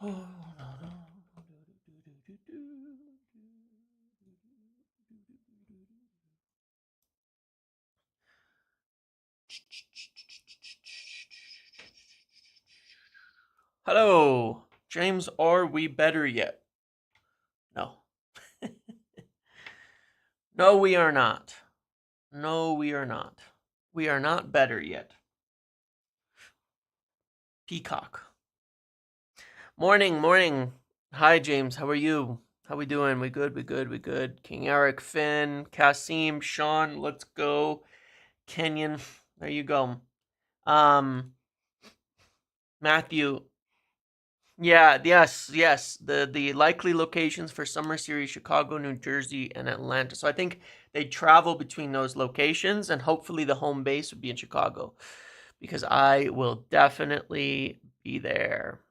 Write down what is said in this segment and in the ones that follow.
Hello, James. Are we better yet? No. No, we are not. No, we are not. We are not better yet. Peacock. Morning, morning. Hi, James. How are you? How we doing? We good? We good? We good? King Eric, Finn, Kasim, Sean. Let's go. Kenyon. There you go. Matthew. Yeah, yes. The likely locations for Summer Series: Chicago, New Jersey, and Atlanta. So I think they travel between those locations, and hopefully the home base would be in Chicago, because I will definitely be there.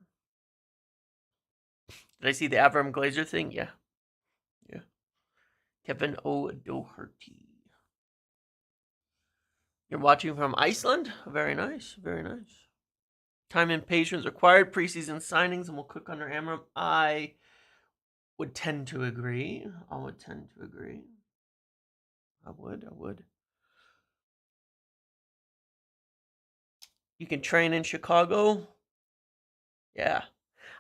Did I see the Avram Glazer thing? Yeah. Kevin O'Doherty. You're watching from Iceland? Very nice, very nice. Time and patience required. Preseason signings, and we'll click under Amorim. I would tend to agree. I would. You can train in Chicago. Yeah.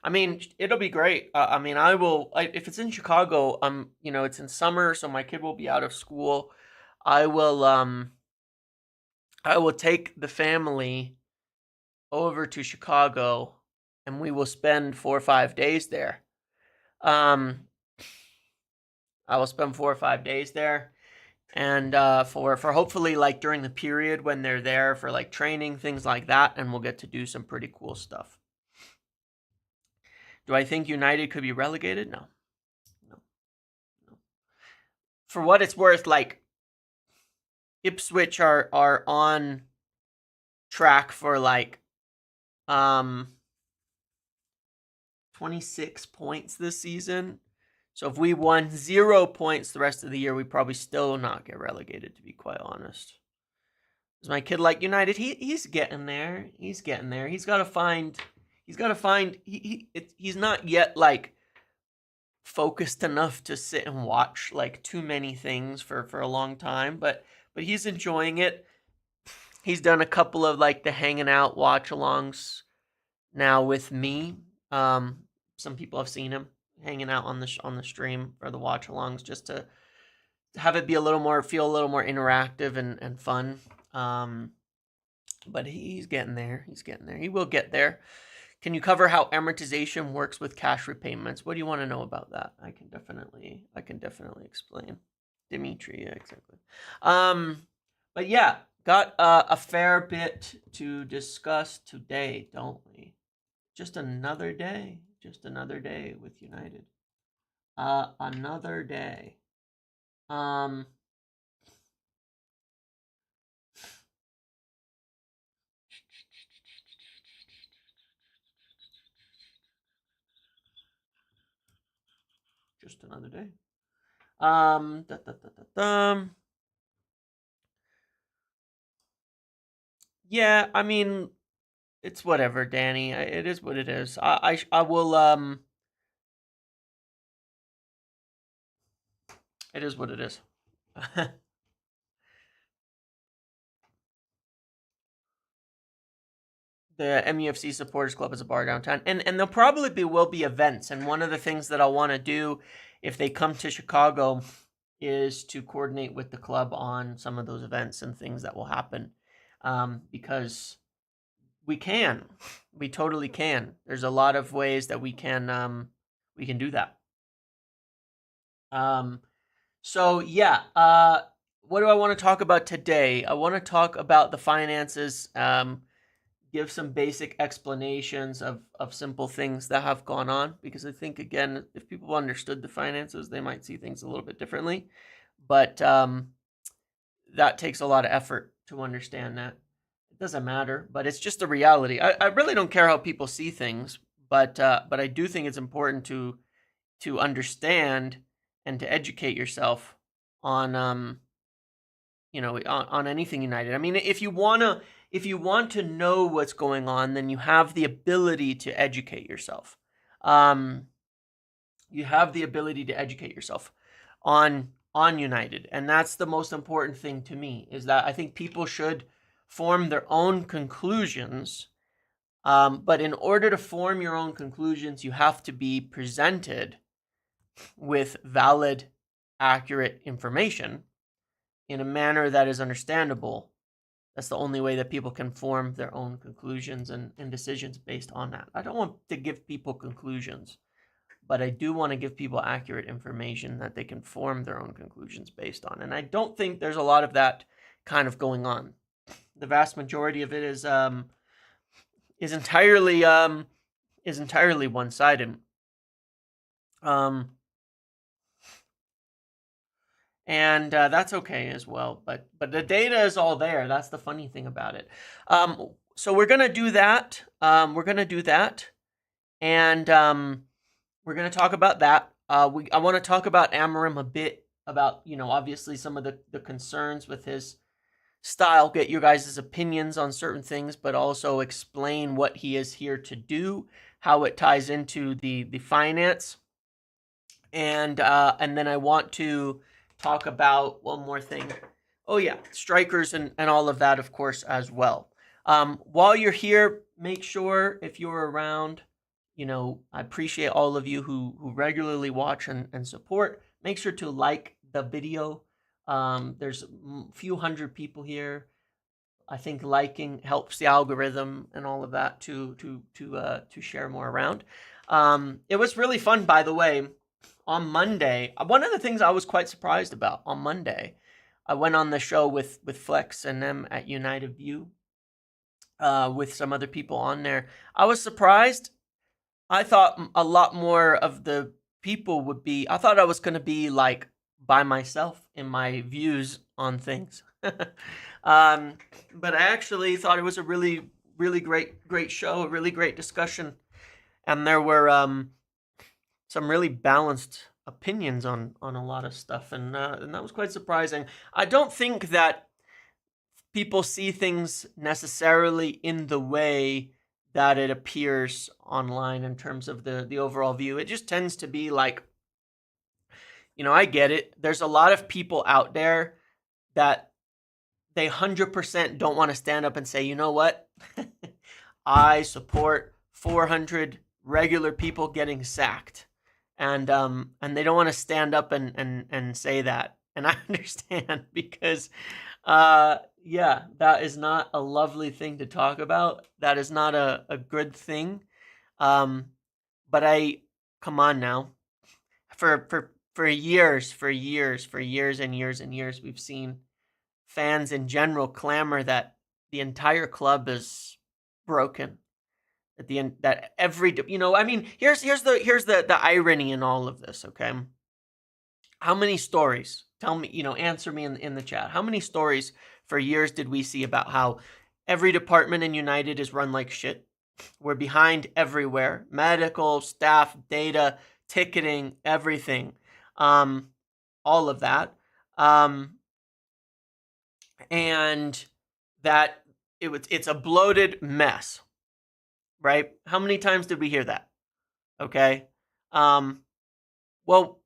I mean, it'll be great. I will. If it's in Chicago, it's in summer, so my kid will be out of school. I will. I will take the family over to Chicago, and we will spend 4 or 5 days there. I will spend 4 or 5 days there, and for hopefully like during the period when they're there for like training, things like that, and we'll get to do some pretty cool stuff. Do I think United could be relegated? No. For what it's worth, like Ipswich are on track for like 26 points this season. So if we won 0 points the rest of the year, we probably still not get relegated, to be quite honest. Is my kid like United? He's getting there. He's getting there. He's got to find. He's not yet like focused enough to sit and watch like too many things for a long time, but he's enjoying it. He's done a couple of like the hanging out watch alongs now with me. Some people have seen him hanging out on the stream for the watch alongs, just to have it be feel a little more interactive and fun. But he's getting there. He will get there. Can you cover how amortization works with cash repayments? What do you want to know about that? I can definitely explain. Dimitri, yeah, exactly. But yeah, got a fair bit to discuss today, don't we? Just another day with United. Another day. Just another day. Yeah, I mean, it's whatever, Danny. It is what it is. I will. It is what it is. The MUFC Supporters Club is a bar downtown, and there probably will be events. And one of the things that I want to do if they come to Chicago is to coordinate with the club on some of those events and things that will happen, because we totally can. There's a lot of ways that we can do that. So yeah, what do I want to talk about today? I want to talk about the finances. Give some basic explanations of simple things that have gone on, because I think, again, if people understood the finances, they might see things a little bit differently. But that takes a lot of effort to understand that. It doesn't matter, but it's just a reality. I really don't care how people see things, but I do think it's important to understand and to educate yourself on on anything United. I mean, if you want to know what's going on, then you have the ability to educate yourself. You have the ability to educate yourself on United, and that's the most important thing to me, is that I think people should form their own conclusions. But in order to form your own conclusions, you have to be presented with valid, accurate information in a manner that is understandable. That's the only way that people can form their own conclusions and decisions based on that. I don't want to give people conclusions, but I do want to give people accurate information that they can form their own conclusions based on. And I don't think there's a lot of that kind of going on. The vast majority of it is entirely one-sided. And that's okay as well. But the data is all there. That's the funny thing about it. So we're gonna do that. And we're gonna talk about that. I want to talk about Amorim a bit, about, obviously some of the concerns with his style, get your guys' opinions on certain things, but also explain what he is here to do, how it ties into the finance, and then I want to talk about one more thing. Oh yeah, strikers and all of that, of course, as well. While you're here, make sure, if you're around, I appreciate all of you who regularly watch and support. Make sure to like the video. There's a few hundred people here. I think liking helps the algorithm and all of that to share more around. It was really fun, by the way. On Monday, one of the things I was quite surprised about, on Monday, I went on the show with Flex and them at United View, with some other people on there. I was surprised. I thought a lot more of the people would be, I thought I was going to be like by myself in my views on things. But I actually thought it was a really, really great show, a really great discussion. And there were some really balanced opinions on a lot of stuff, and that was quite surprising. I don't think that people see things necessarily in the way that it appears online in terms of the overall view. It just tends to be like, I get it. There's a lot of people out there that they 100% don't want to stand up and say, you know what? I support 400 regular people getting sacked. And they don't want to stand up and say that. And I understand, because yeah, that is not a lovely thing to talk about. That is not a good thing. But come on now. For years and years, we've seen fans in general clamor that the entire club is broken. At the end, that every, here's the irony in all of this. Okay, how many stories? Tell me, answer me in the chat. How many stories for years did we see about how every department in United is run like shit? We're behind everywhere: medical, staff, data, ticketing, everything, all of that, and that it's a bloated mess. Right? How many times did we hear that? Okay. Well,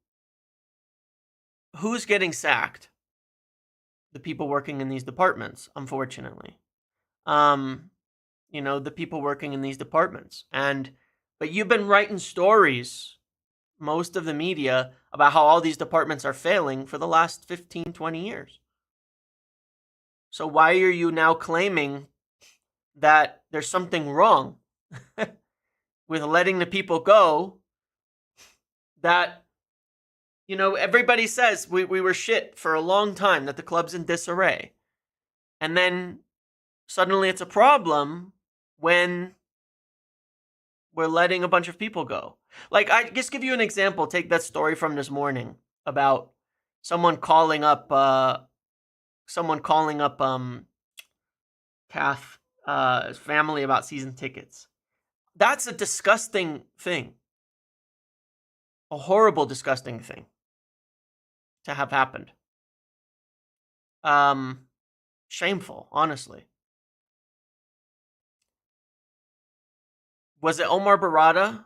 who's getting sacked? The people working in these departments, unfortunately. The people working in these departments. But you've been writing stories, most of the media, about how all these departments are failing for the last 15, 20 years. So why are you now claiming that there's something wrong with letting the people go? That, everybody says we were shit for a long time, that the club's in disarray. And then suddenly it's a problem when we're letting a bunch of people go. Like, I just give you an example. Take that story from this morning about someone calling up Kath's family about season tickets. That's a disgusting thing. A horrible, disgusting thing to have happened. Shameful, honestly. Was it Omar Barada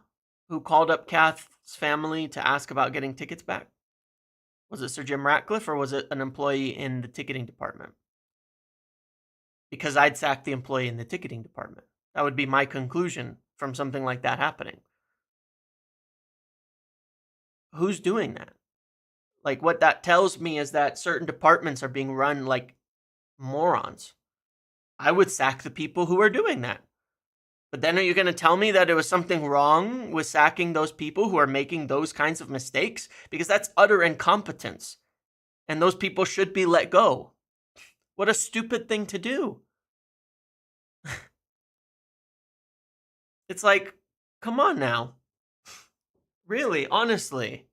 who called up Kath's family to ask about getting tickets back? Was it Sir Jim Ratcliffe or was it an employee in the ticketing department? Because I'd sack the employee in the ticketing department. That would be my conclusion from something like that happening. Who's doing that? Like, what that tells me is that certain departments are being run like morons. I would sack the people who are doing that. But then are you going to tell me that it was something wrong with sacking those people who are making those kinds of mistakes? Because that's utter incompetence. And those people should be let go. What a stupid thing to do. It's like, come on now. Really, honestly.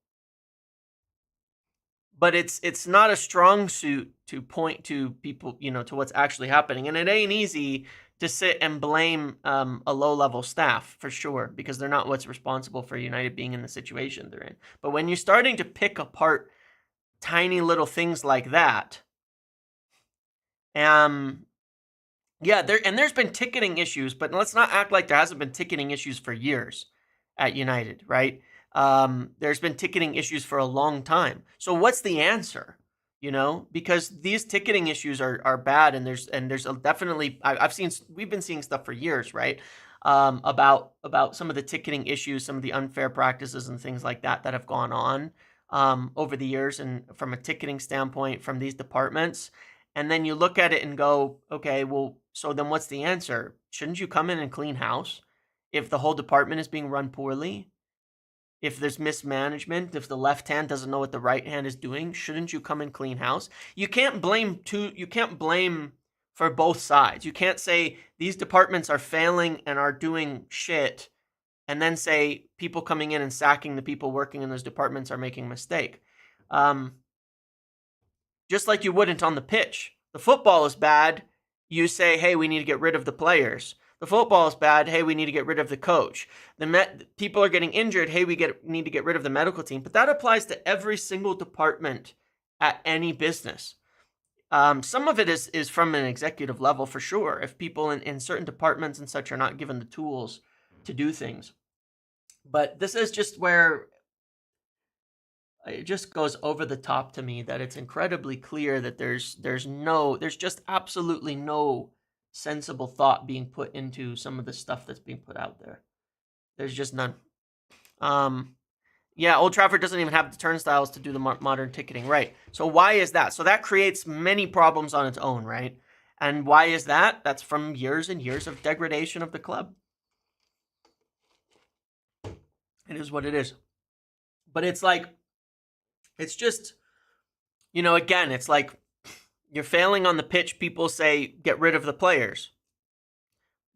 But it's not a strong suit to point to people, to what's actually happening. And it ain't easy to sit and blame a low-level staff, for sure, because they're not what's responsible for United being in the situation they're in. But when you're starting to pick apart tiny little things like that, yeah, there's been ticketing issues, but let's not act like there hasn't been ticketing issues for years at United, right? There's been ticketing issues for a long time. So what's the answer? Because these ticketing issues are bad, and there's definitely we've been seeing stuff for years, right? About some of the ticketing issues, some of the unfair practices and things like that have gone on over the years, and from a ticketing standpoint, from these departments. And then you look at it and go, okay, well, so then what's the answer? Shouldn't you come in and clean house if the whole department is being run poorly? If there's mismanagement, if the left hand doesn't know what the right hand is doing, shouldn't you come and clean house? You can't blame for both sides. You can't say these departments are failing and are doing shit, and then say people coming in and sacking the people working in those departments are making a mistake. Just like you wouldn't on the pitch. The football is bad. You say, hey, we need to get rid of the players. The football is bad. Hey, we need to get rid of the coach. People are getting injured. Hey, we need to get rid of the medical team. But that applies to every single department at any business. Some of it is from an executive level, for sure. If people in certain departments and such are not given the tools to do things. But this is just where it just goes over the top to me that it's incredibly clear that there's just absolutely no sensible thought being put into some of the stuff that's being put out there. There's just none. Yeah, Old Trafford doesn't even have the turnstiles to do the modern ticketing, right? So why is that? So that creates many problems on its own, right? And why is that? That's from years and years of degradation of the club. It is what it is. But it's like, it's just, again, it's like you're failing on the pitch. People say, get rid of the players.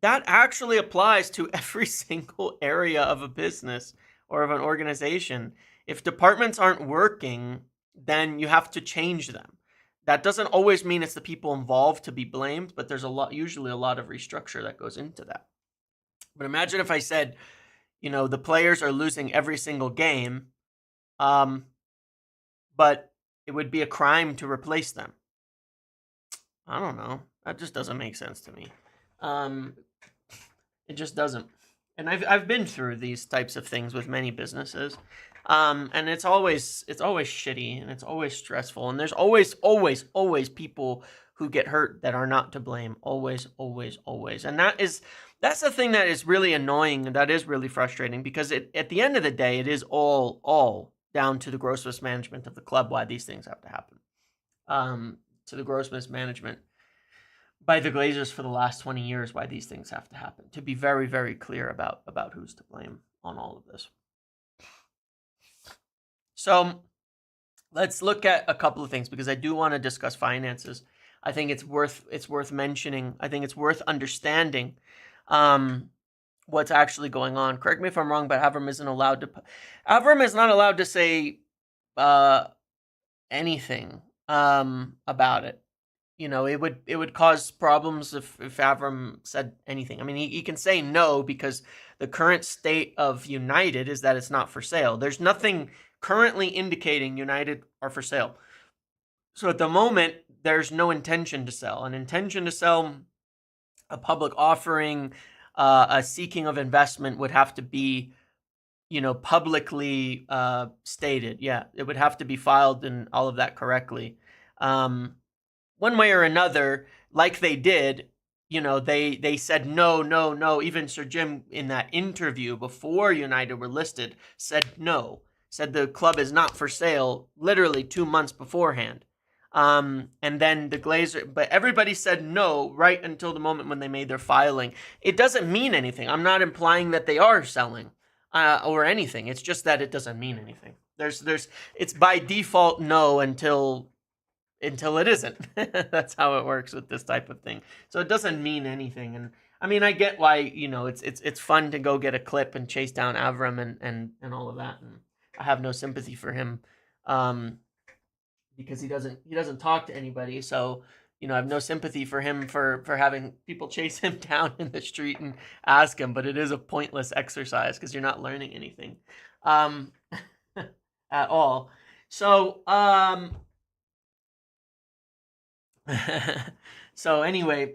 That actually applies to every single area of a business or of an organization. If departments aren't working, then you have to change them. That doesn't always mean it's the people involved to be blamed, but there's usually a lot of restructure that goes into that. But imagine if I said, the players are losing every single game, but it would be a crime to replace them. I don't know. That just doesn't make sense to me. It just doesn't. And I've been through these types of things with many businesses. And it's always shitty, and it's always stressful, and there's always people who get hurt that are not to blame. Always. And that's the thing that is really annoying, and that is really frustrating, because at the end of the day, it is all down to the gross mismanagement of the club why these things have to happen. To the gross mismanagement by the Glazers for the last 20 years why these things have to happen. To be very, very clear about who's to blame on all of this. So let's look at a couple of things, because I do want to discuss finances. I think it's worth mentioning. I think it's worth understanding what's actually going on. Correct me if I'm wrong, but Amorim is not allowed to say anything about it. It would cause problems if Amorim said anything. I mean, he can say no, because the current state of United is that it's not for sale. There's nothing currently indicating United are for sale. So at the moment, there's no intention to sell. An intention to sell, a public offering, a seeking of investment would have to be publicly stated. Yeah, it would have to be filed and all of that correctly. One way or another, like they did, they said no, no, no. Even Sir Jim in that interview before United were listed said no, said the club is not for sale, literally 2 months beforehand. And then the Glazer, but everybody said no right until the moment when they made their filing. It doesn't mean anything. I'm not implying that they are selling or anything. It's just that it doesn't mean anything. It's by default no until it isn't. That's how it works with this type of thing. So it doesn't mean anything. And I mean, I get why, it's fun to go get a clip and chase down Avram and all of that. And I have no sympathy for him. Because he doesn't talk to anybody. So, I have no sympathy for him for having people chase him down in the street and ask him, but it is a pointless exercise because you're not learning anything at all. So, so anyway,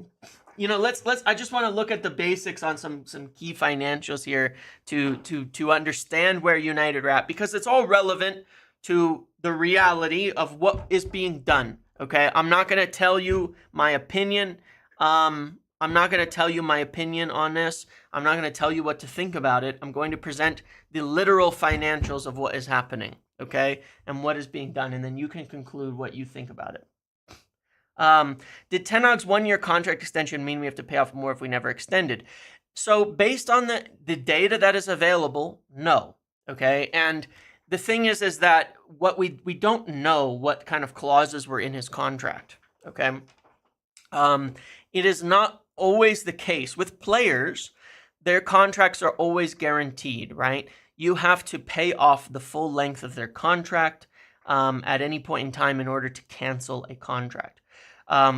let's I just want to look at the basics on some key financials here to understand where United are at, because it's all relevant to the reality of what is being done. Okay, I'm not going to tell you my opinion. I'm not going to tell you my opinion on this. I'm not going to tell you what to think about it. I'm going to present the literal financials of what is happening, okay, and what is being done, and then you can conclude what you think about it. Did Ten Hag's 1-year contract extension mean we have to pay off more if we never extended? So based on the data that is available, no. Okay, and the thing is that what we don't know what kind of clauses were in his contract. Okay, it is not always the case with players. Their contracts are always guaranteed, right? You have to pay off the full length of their contract at any point in time in order to cancel a contract.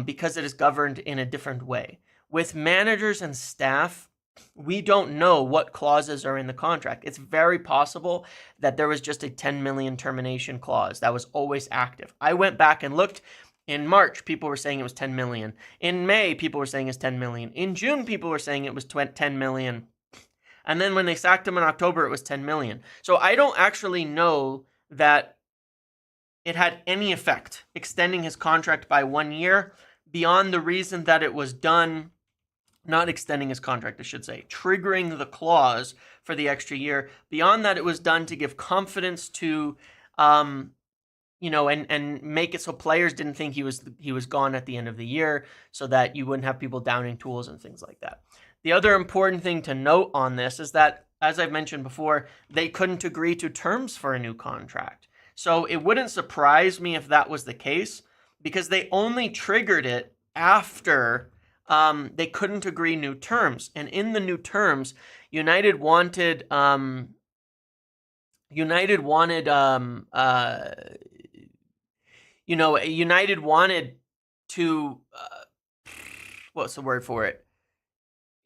Because it is governed in a different way. With managers and staff, we don't know what clauses are in the contract. It's very possible that there was just a 10 million termination clause that was always active. I went back and looked. In March, people were saying it was 10 million. In May, people were saying it's 10 million. In June, people were saying it was 10 million. And then when they sacked him in October, it was 10 million. So I don't actually know that it had any effect, extending his contract by 1 year, beyond the reason that it was done, not extending his contract, I should say, triggering the clause for the extra year. Beyond that, it was done to give confidence to, and make it so players didn't think he was gone at the end of the year, so that you wouldn't have people downing tools and things like that. The other important thing to note on this is that, as I've mentioned before, they couldn't agree to terms for a new contract. So it wouldn't surprise me if that was the case, because they only triggered it after they couldn't agree new terms. And in the new terms, United wanted United wanted to what's the word for it?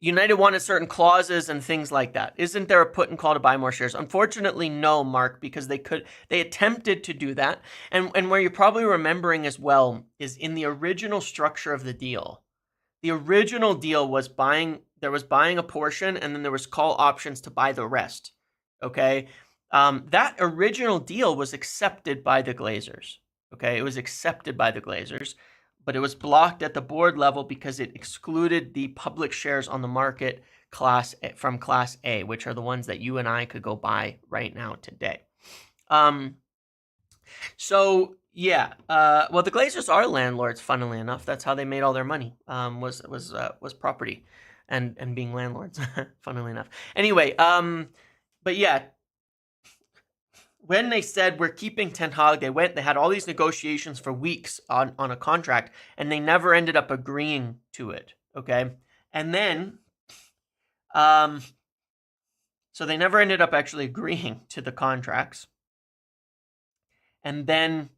United wanted certain clauses and things like that. Isn't there a put and call to buy more shares? Unfortunately, no, Mark, because they attempted to do that. And where you're probably remembering as well is in the original structure of the deal. The original deal was buying a portion, and then there was call options to buy the rest. Okay? That original deal was accepted by the Glazers. Okay? It was accepted by the Glazers. But it was blocked at the board level because it excluded the public shares on the market from Class A, which are the ones that you and I could go buy right now today. So yeah, well, the Glazers are landlords. Funnily enough, that's how they made all their money. Was property and being landlords. Funnily enough. Anyway, but yeah. When they said we're keeping Ten Hag, they had all these negotiations for weeks on a contract, and they never ended up agreeing to it, okay? And then, so they never ended up actually agreeing to the contracts. And then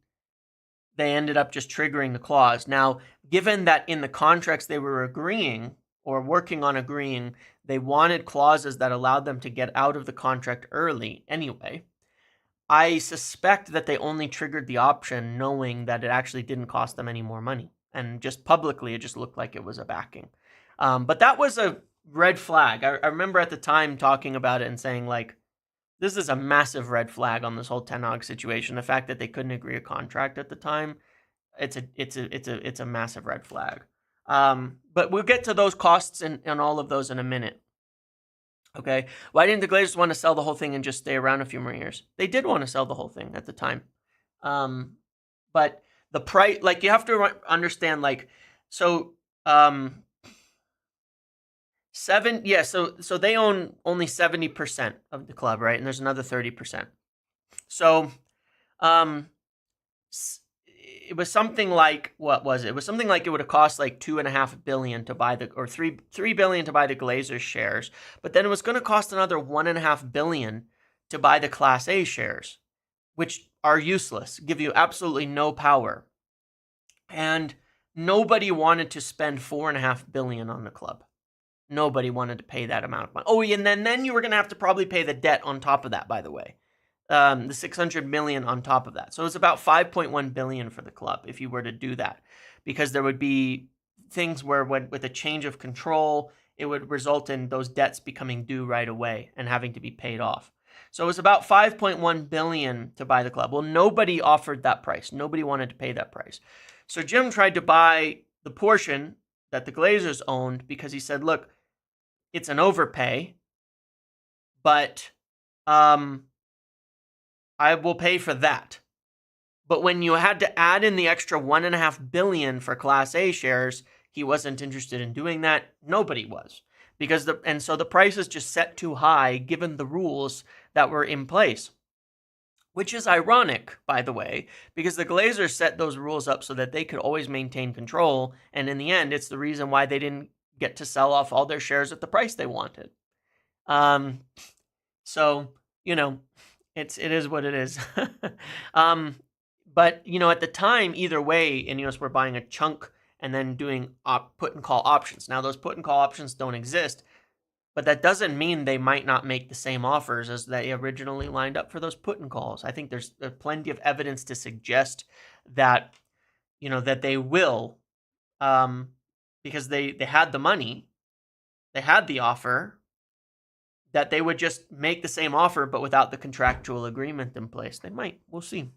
they ended up just triggering the clause. Now, given that in the contracts they were agreeing, or working on agreeing, they wanted clauses that allowed them to get out of the contract early anyway, I suspect that they only triggered the option knowing that it actually didn't cost them any more money. And just publicly, it just looked like it was a backing. But that was a red flag. I remember at the time talking about it and saying, like, This is a massive red flag on this whole Ten Hag situation. The fact that they couldn't agree a contract at the time, it's a massive red flag. But we'll get to those costs and all of those in a minute. Okay, why didn't the Glazers want to sell the whole thing and just stay around a few more years? They did want to sell the whole thing at the time, but the price, like, you have to understand, like, so so they own only 70% of the club, right? And there's another 30%. So, it was something like, what was it? It was something like it would have cost like $2.5 billion to buy or $3 billion to buy the Glazers shares, but then it was going to cost another $1.5 billion to buy the Class A shares, which are useless, give you absolutely no power, and nobody wanted to spend $4.5 billion on the club. Nobody wanted to pay that amount of money. Oh, and then you were going to have to probably pay the debt on top of that, by the way. The $600 million on top of that. So it's about $5.1 billion for the club if you were to do that, because there would be things where with a change of control, it would result in those debts becoming due right away and having to be paid off. So it was about $5.1 billion to buy the club. Well, nobody offered that price. Nobody wanted to pay that price. So Jim tried to buy the portion that the Glazers owned because he said, look, it's an overpay, but I will pay for that. But when you had to add in the extra $1.5 billion for Class A shares, he wasn't interested in doing that. Nobody was, so the price is just set too high given the rules that were in place, which is ironic, by the way, because the Glazers set those rules up so that they could always maintain control, and in the end, it's the reason why they didn't get to sell off all their shares at the price they wanted. So, it is what it is. But, at the time, either way, Ineos were buying a chunk and then doing put and call options. Now, those put and call options don't exist, but that doesn't mean they might not make the same offers as they originally lined up for those put and calls. I think there's plenty of evidence to suggest that, that they will, because they had the money, they had the offer, that they would just make the same offer, but without the contractual agreement in place. They might. We'll see.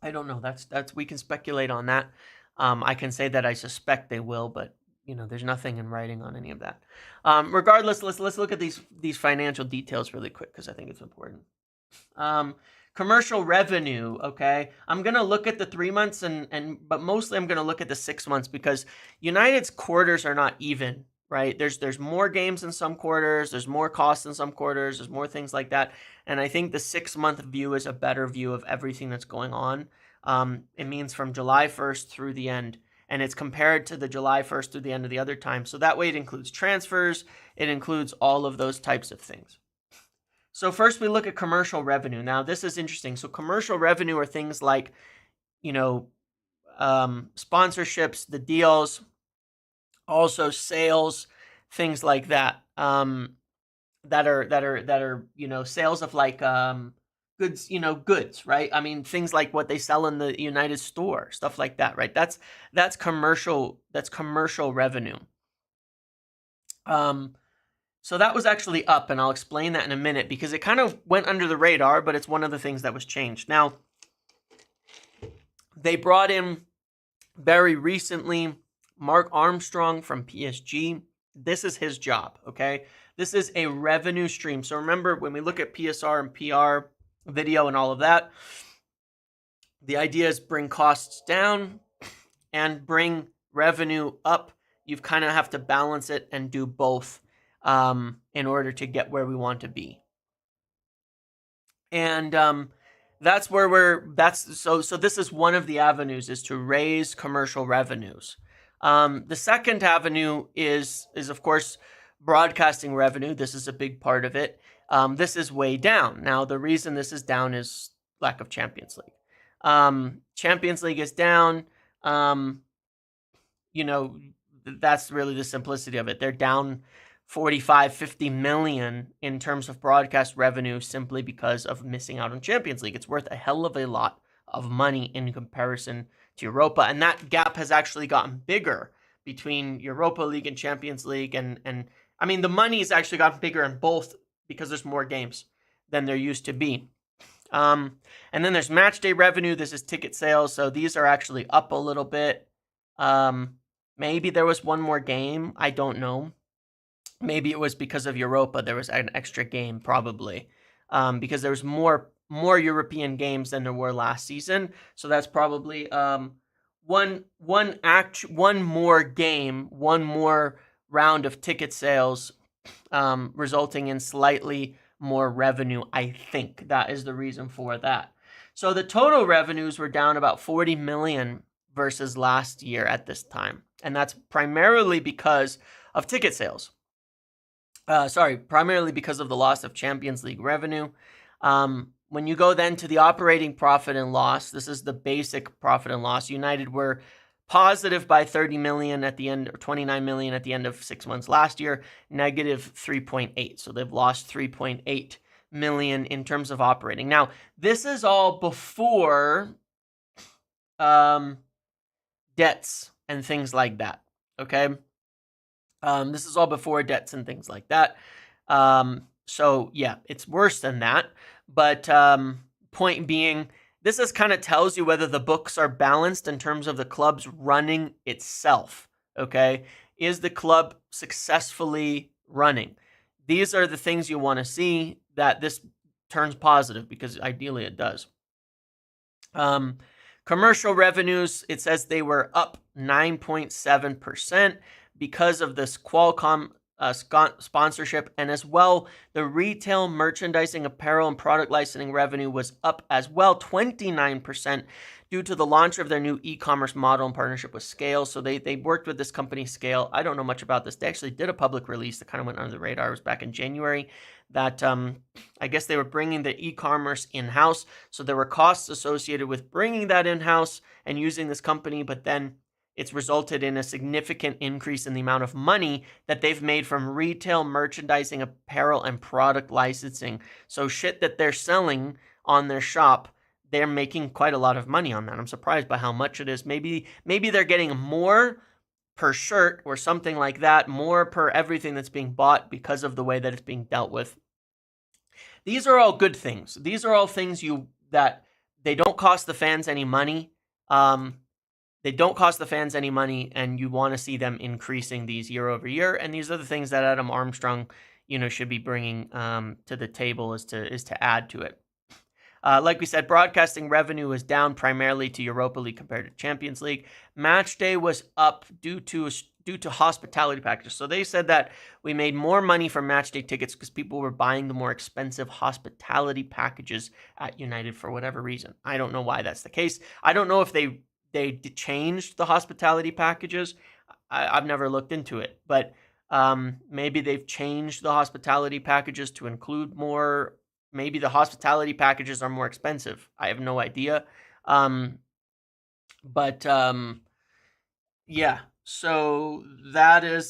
I don't know. That's we can speculate on that. I can say that I suspect they will, but there's nothing in writing on any of that. Regardless, let's look at these financial details really quick because I think it's important. Commercial revenue. Okay, I'm gonna look at the 3 months but mostly I'm gonna look at the 6 months because United's quarters are not even. Right? There's more games in some quarters, there's more costs in some quarters, there's more things like that. And I think the 6-month view is a better view of everything that's going on. It means from July 1st through the end, and it's compared to the July 1st through the end of the other time. So that way it includes transfers, it includes all of those types of things. So first we look at commercial revenue. Now this is interesting. So commercial revenue are things like, sponsorships, the deals, also sales, things like that, that are sales of like goods, goods, right? I mean, things like what they sell in the United store, stuff like that, right? That's commercial revenue. So that was actually up, and I'll explain that in a minute because it kind of went under the radar, but it's one of the things that was changed. Now, they brought in very recently Mark Armstrong from PSG. This is his job, okay? This is a revenue stream. So remember, when we look at PSR and PR, video and all of that, the idea is bring costs down and bring revenue up. You kind of have to balance it and do both in order to get where we want to be. And that's where so this is one of the avenues, is to raise commercial revenues. The second avenue is of course broadcasting revenue. This is a big part of it. This is way down. Now, the reason this is down is lack of Champions League. Champions League is down. That's really the simplicity of it. They're down 45-50 million in terms of broadcast revenue simply because of missing out on Champions League. It's worth a hell of a lot of money in comparison to Europa, and that gap has actually gotten bigger between Europa League and Champions League, and I mean the money has actually gotten bigger in both because there's more games. than there used to be. And then there's match day revenue. This is ticket sales. So these are actually up a little bit. Maybe there was one more game. I don't know. Maybe it was because of Europa. There was an extra game probably, because there was more European games than there were last season. So that's probably one more game, one more round of ticket sales, resulting in slightly more revenue. I think that is the reason for that. So the total revenues were down about 40 million versus last year at this time. And that's primarily because of ticket sales. Primarily because of the loss of Champions League revenue. When you go then to the operating profit and loss, this is the basic profit and loss. United were positive by 30 million at the end, or 29 million at the end of 6 months last year, negative 3.8. So they've lost 3.8 million in terms of operating. Now, this is all before debts and things like that, okay? This is all before debts and things like that. So, yeah, it's worse than that. But point being, this just kind of tells you whether the books are balanced in terms of the club's running itself, okay? Is the club successfully running? These are the things you want to see that this turns positive, because ideally it does. Commercial revenues, it says they were up 9.7% because of this Qualcomm sponsorship, and as well, the retail merchandising, apparel, and product licensing revenue was up as well, 29%, due to the launch of their new e-commerce model in partnership with Scale. So they worked with this company, Scale. I don't know much about this. They actually did a public release that kind of went under the radar. It was back in January that I guess they were bringing the e-commerce in-house. So there were costs associated with bringing that in-house and using this company, but then it's resulted in a significant increase in the amount of money that they've made from retail merchandising, apparel, and product licensing. So shit that they're selling on their shop, they're making quite a lot of money on that. I'm surprised by how much it is. Maybe they're getting more per shirt or something like that, more per everything that's being bought because of the way that it's being dealt with. These are all good things. These are all things that they don't cost the fans any money. They don't cost the fans any money, and you want to see them increasing these year over year. And these are the things that Adam Armstrong, should be bringing to the table is to add to it. Like we said, broadcasting revenue was down primarily to Europa League compared to Champions League. Match day was up due to hospitality packages. So they said that we made more money from match day tickets because people were buying the more expensive hospitality packages at United for whatever reason. I don't know why that's the case. I don't know if they changed the hospitality packages. I've never looked into it, but maybe they've changed the hospitality packages to include more. Maybe the hospitality packages are more expensive. I have no idea. Yeah. So that is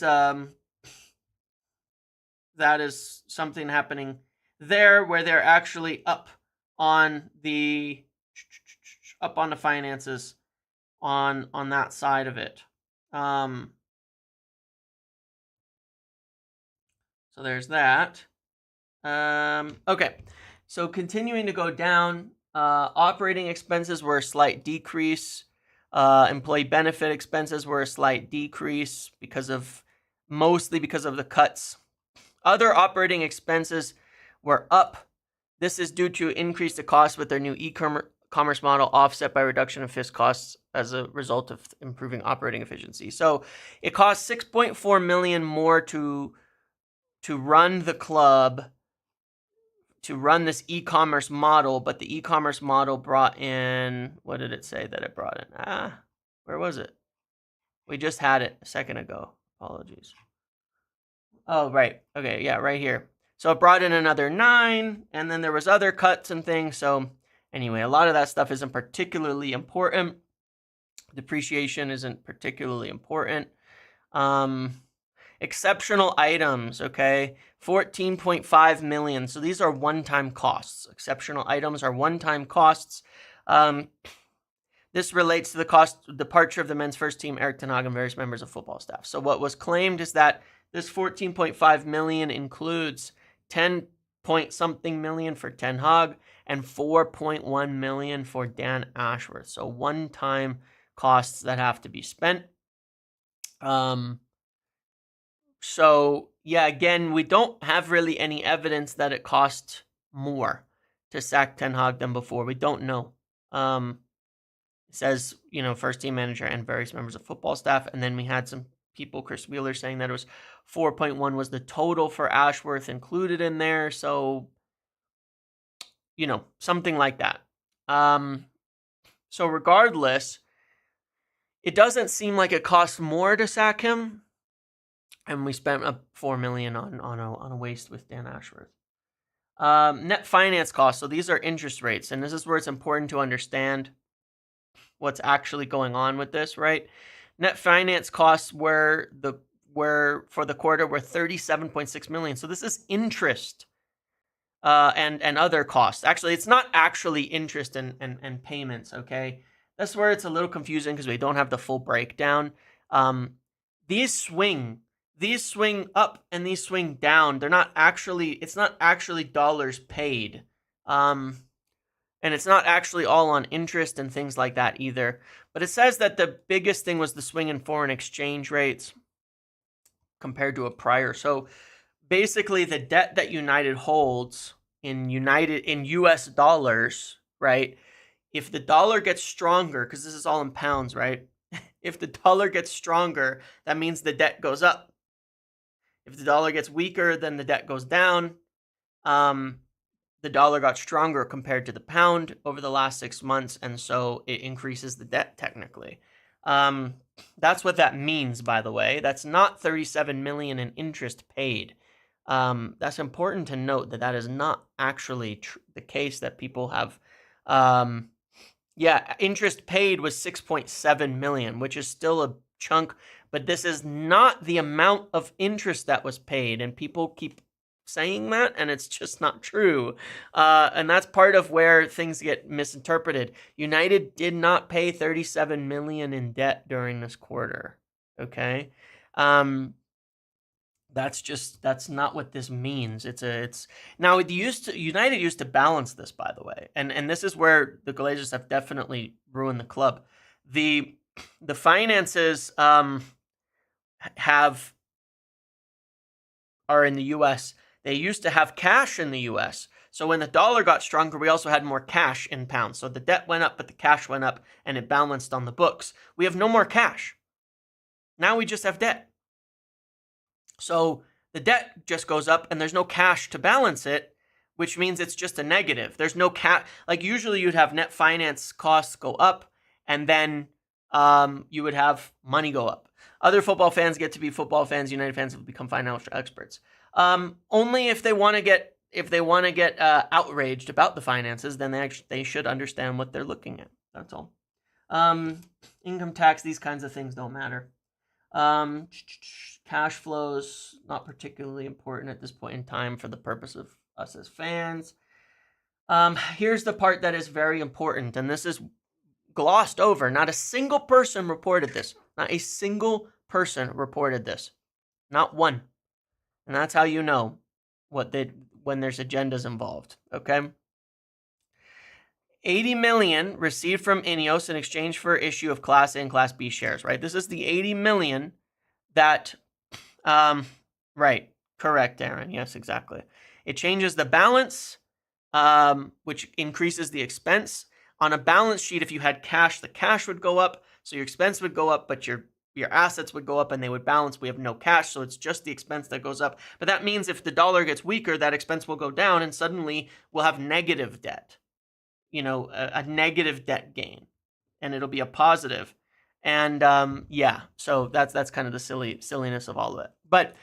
something happening there, where they're actually up on the finances on that side of it. So there's that. Okay, so continuing to go down, operating expenses were a slight decrease. Employee benefit expenses were a slight decrease mostly because of the cuts. Other operating expenses were up. This is due to increased costs with their new e-commerce model, offset by reduction of fixed costs as a result of improving operating efficiency. So it cost 6.4 million more to run the club, to run this e-commerce model, but the e-commerce model brought in, what did it say that it brought in? Where was it? We just had it a second ago. Apologies. Oh, right. Okay, yeah, right here. So it brought in another 9, and then there was other cuts and things. So anyway, a lot of that stuff isn't particularly important. Depreciation isn't particularly important. Exceptional items, okay? 14.5 million. So these are one-time costs. Exceptional items are one-time costs. This relates to the departure of the men's first team, Erik ten Hag, and various members of football staff. So what was claimed is that this 14.5 million includes 10 point something million for Ten Hag and 4.1 million for Dan Ashworth. So one-time costs that have to be spent. So yeah, again, we don't have really any evidence that it cost more to sack Ten Hag than before. We don't know. It says, first team manager and various members of football staff. And then we had some people, Chris Wheeler, saying that it was 4.1 was the total for Ashworth included in there. So, something like that. So regardless, it doesn't seem like it costs more to sack him. And we spent $4 million on a waste with Dan Ashworth. Net finance costs. So these are interest rates. And this is where it's important to understand what's actually going on with this, right? Net finance costs were for the quarter were 37.6 million. So this is interest and other costs. Actually, it's not actually interest and payments, okay? That's where it's a little confusing because we don't have the full breakdown. These swing up and these swing down. It's not actually dollars paid. And it's not actually all on interest and things like that either. But it says that the biggest thing was the swing in foreign exchange rates compared to a prior. So basically the debt that United holds in US dollars, right? If the dollar gets stronger, because this is all in pounds, right? If the dollar gets stronger, that means the debt goes up. If the dollar gets weaker, then the debt goes down. The dollar got stronger compared to the pound over the last 6 months, and so it increases the debt technically. That's what that means, by the way. That's not 37 million in interest paid. That's important to note that is not actually the case that people have. Interest paid was 6.7 million, which is still a chunk, but this is not the amount of interest that was paid, and people keep saying that, and it's just not true. And that's part of where things get misinterpreted. United did not pay 37 million in debt during this quarter. Okay. That's not what this means. Now United used to balance this, by the way. And this is where the Glazers have definitely ruined the club. The finances are in the US. They used to have cash in the US. So when the dollar got stronger, we also had more cash in pounds. So the debt went up, but the cash went up, and it balanced on the books. We have no more cash. Now we just have debt. So the debt just goes up, and there's no cash to balance it, which means it's just a negative. There's no cash. Like usually you'd have net finance costs go up, and then you would have money go up. Other football fans get to be football fans. United fans have become financial experts. Only if they want to get outraged about the finances, then they should understand what they're looking at. That's all. Income tax, these kinds of things don't matter. Cash flows, not particularly important at this point in time for the purpose of us as fans. Here's the part that is very important, and this is glossed over. Not a single person reported this. Not a single person reported this. Not one. And that's how you know when there's agendas involved, okay? 80 million received from Ineos in exchange for issue of Class A and Class B shares, right? This is the 80 million that, right, correct, Aaron. Yes, exactly. It changes the balance, which increases the expense. On a balance sheet, if you had cash, the cash would go up, so your expense would go up, but your assets would go up and they would balance. We have no cash, so it's just the expense that goes up. But that means if the dollar gets weaker, that expense will go down, and suddenly we'll have negative debt. A negative debt gain, and it'll be a positive. And so that's kind of the silliness of all of it. But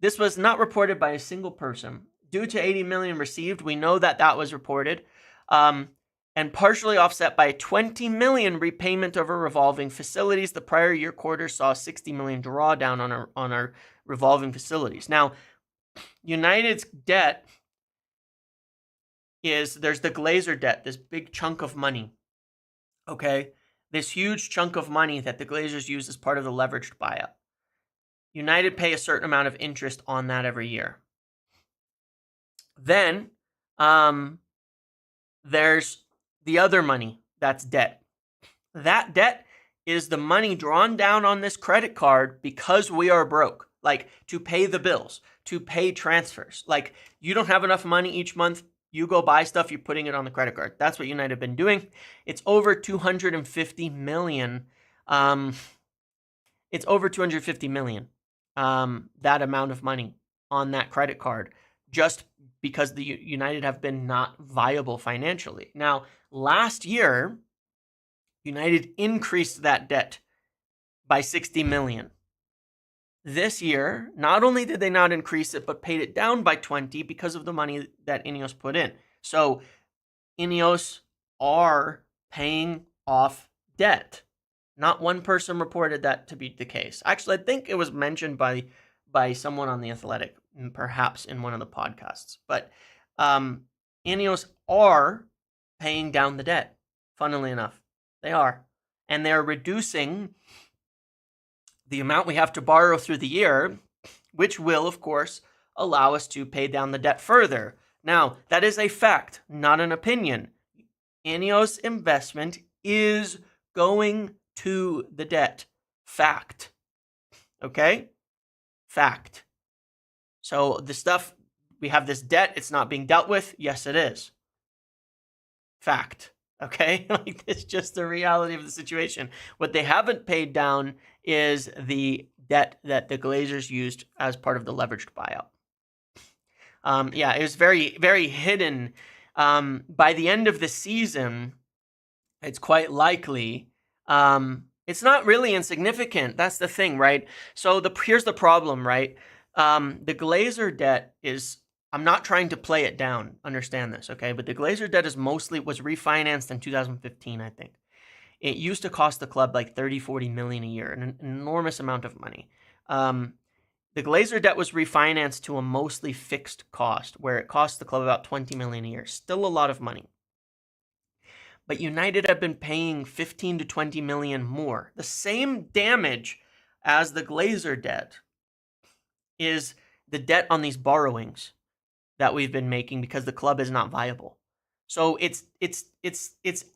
this was not reported by a single person. Due to 80 million received, we know that was reported, and partially offset by 20 million repayment over revolving facilities. The prior year quarter saw 60 million drawdown on our revolving facilities. Now, United's debt there's the Glazer debt, this big chunk of money, okay? This huge chunk of money that the Glazers use as part of the leveraged buyout. United pay a certain amount of interest on that every year. Then there's the other money that's debt. That debt is the money drawn down on this credit card because we are broke, like to pay the bills, to pay transfers. Like you don't have enough money each month, you go buy stuff, you're putting it on the credit card. That's what United have been doing. It's over 250 million. It's over 250 million, that amount of money on that credit card, just because the United have been not viable financially. Now, last year, United increased that debt by 60 million. This year, not only did they not increase it, but paid it down by 20 because of the money that Ineos put in. So Ineos are paying off debt. Not one person reported that to be the case. Actually, I think it was mentioned by someone on The Athletic, perhaps in one of the podcasts. But Ineos are paying down the debt, funnily enough. They are. And they're reducing the amount we have to borrow through the year, which will, of course, allow us to pay down the debt further. Now, that is a fact, not an opinion. Ineos investment is going to the debt. Fact. Okay? Fact. So the stuff, we have this debt, it's not being dealt with. Yes, it is. Fact. Okay? Like, it's just the reality of the situation. What they haven't paid down is the debt that the Glazers used as part of the leveraged buyout. It was very, very hidden. By the end of the season, it's quite likely. It's not really insignificant. That's the thing, right? So here's the problem, right? The Glazer debt is, I'm not trying to play it down. Understand this, okay? But the Glazer debt was refinanced in 2015, I think. It used to cost the club like 30-40 million a year, an enormous amount of money. The Glazer debt was refinanced to a mostly fixed cost, where it cost the club about 20 million a year. Still a lot of money. But United have been paying 15 to 20 million more. The same damage as the Glazer debt is the debt on these borrowings that we've been making because the club is not viable. So it's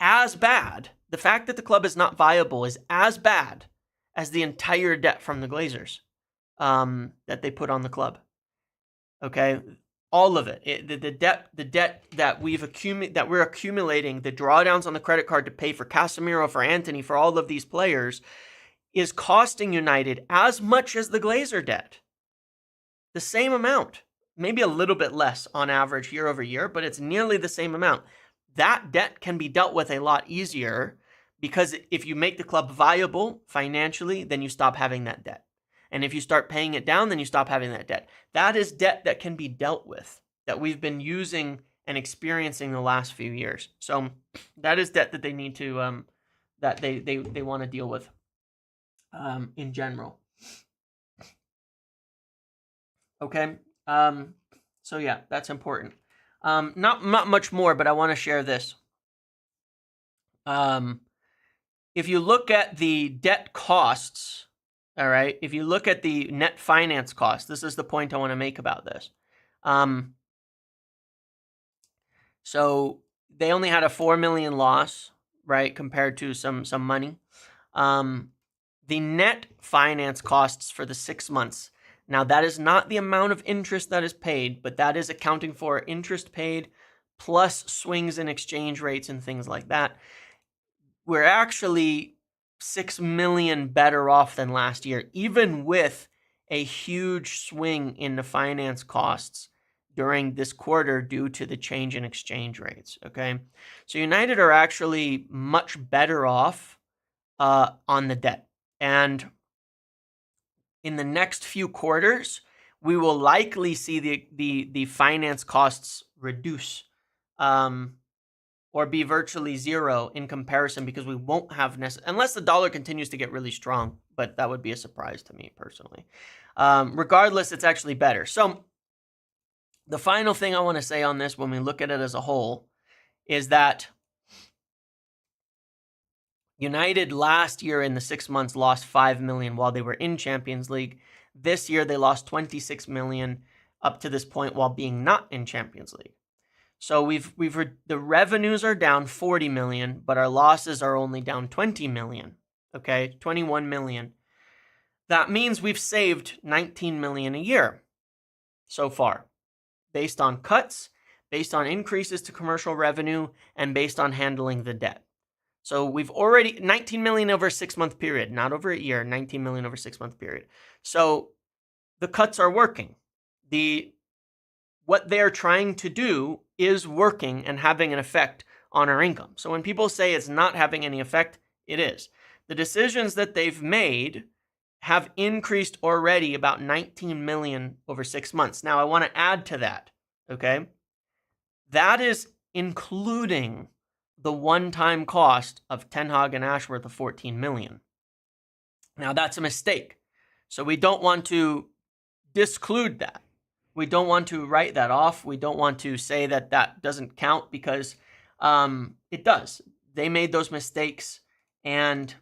as bad. The fact that the club is not viable is as bad as the entire debt from the Glazers that they put on the club. Okay, all of it. The debt that we're accumulating, the drawdowns on the credit card to pay for Casemiro, for Antony, for all of these players, is costing United as much as the Glazer debt. The same amount. Maybe a little bit less on average year over year, but it's nearly the same amount. That debt can be dealt with a lot easier because if you make the club viable financially, then you stop having that debt. And if you start paying it down, then you stop having that debt. That is debt that can be dealt with, that we've been using and experiencing the last few years. So that is debt that they need to, that they want to deal with in general. Okay. So yeah, that's important. Not much more, but I want to share this. If you look at the debt costs, all right, if you look at the net finance cost, this is the point I want to make about this. So they only had a 4 million loss, right, compared to some money. The net finance costs for the 6 months. Now, that is not the amount of interest that is paid, but that is accounting for interest paid plus swings in exchange rates and things like that. We're actually 6 million better off than last year, even with a huge swing in the finance costs during this quarter due to the change in exchange rates, okay? So United are actually much better off on the debt. And in the next few quarters, we will likely see the finance costs reduce or be virtually zero in comparison because we won't have unless the dollar continues to get really strong, but that would be a surprise to me personally. Regardless, it's actually better. So the final thing I want to say on this when we look at it as a whole is that United last year in the 6 months lost 5 million while they were in Champions League. This year they lost 26 million up to this point while being not in Champions League. So the revenues are down 40 million, but our losses are only down 20 million. Okay, 21 million. That means we've saved 19 million a year so far, based on cuts, based on increases to commercial revenue, and based on handling the debt. So we've already 19 million over a 6-month period, not over a year, 19 million over a 6-month period. So the cuts are working. What they're trying to do is working and having an effect on our income. So when people say it's not having any effect, it is. The decisions that they've made have increased already about 19 million over 6 months. Now I want to add to that, okay? That is including the one-time cost of Ten Hag and Ashworth of 14 million. Now that's a mistake. So we don't want to disclude that. We don't want to write that off. We don't want to say that that doesn't count, because it does. They made those mistakes, and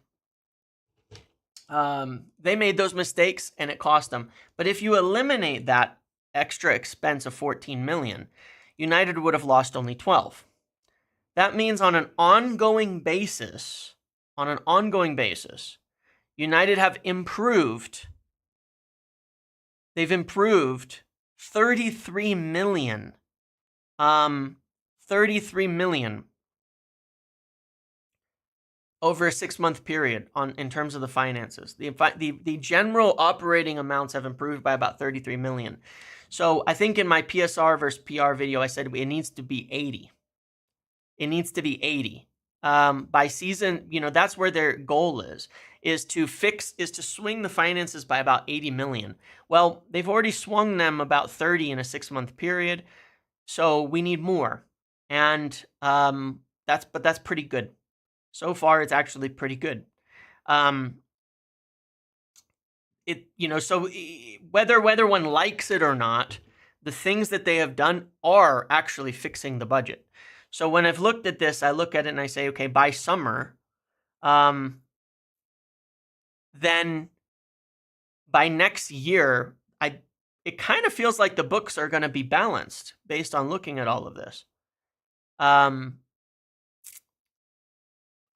it cost them. But if you eliminate that extra expense of 14 million, United would have lost only 12. That means on an ongoing basis, United have improved. They've improved 33 million. 33 million over a 6-month period in terms of the finances. The general operating amounts have improved by about 33 million. So I think in my PSR versus PR video, I said it needs to be 80. It needs to be 80. By season, that's where their goal is to swing the finances by about 80 million. Well, they've already swung them about 30 in a 6-month period. So we need more. And that's pretty good. So far, it's actually pretty good. So whether one likes it or not, the things that they have done are actually fixing the budget. So when I've looked at this, I look at it and I say, okay, by summer, then by next year, it kind of feels like the books are going to be balanced based on looking at all of this. I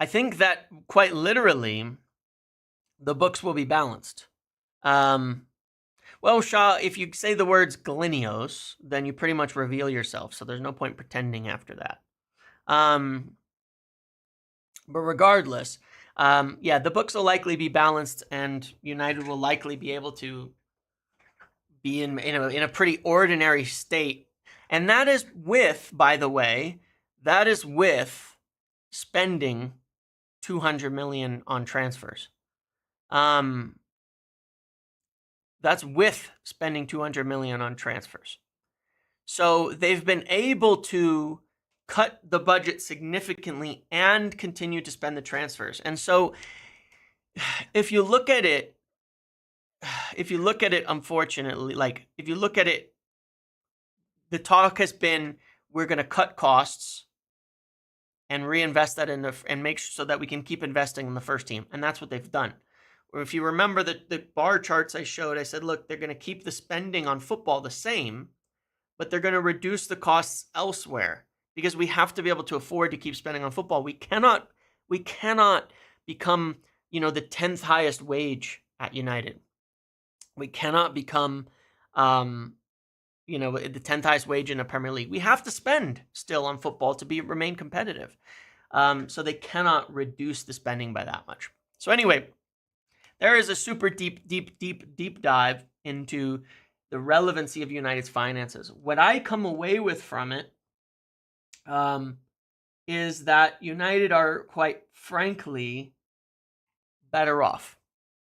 think that quite literally, the books will be balanced. Well, Shaw, if you say the words Glinios, then you pretty much reveal yourself. So there's no point pretending after that. But regardless, the books will likely be balanced, and United will likely be able to be in a pretty ordinary state. And that is with, by the way, spending 200 million on transfers. That's with spending 200 million on transfers. So they've been able to cut the budget significantly and continue to spend the transfers. And so if you look at it, unfortunately, the talk has been, we're going to cut costs and reinvest that and make sure so that we can keep investing in the first team. And that's what they've done. Or if you remember the bar charts I showed, I said, look, they're going to keep the spending on football the same, but they're going to reduce the costs elsewhere, because we have to be able to afford to keep spending on football. We cannot become, the 10th highest wage at United. We cannot become, the 10th highest wage in a Premier League. We have to spend still on football to remain competitive. So they cannot reduce the spending by that much. So anyway, there is a super deep dive into the relevancy of United's finances. What I come away with from it is that United are, quite frankly, better off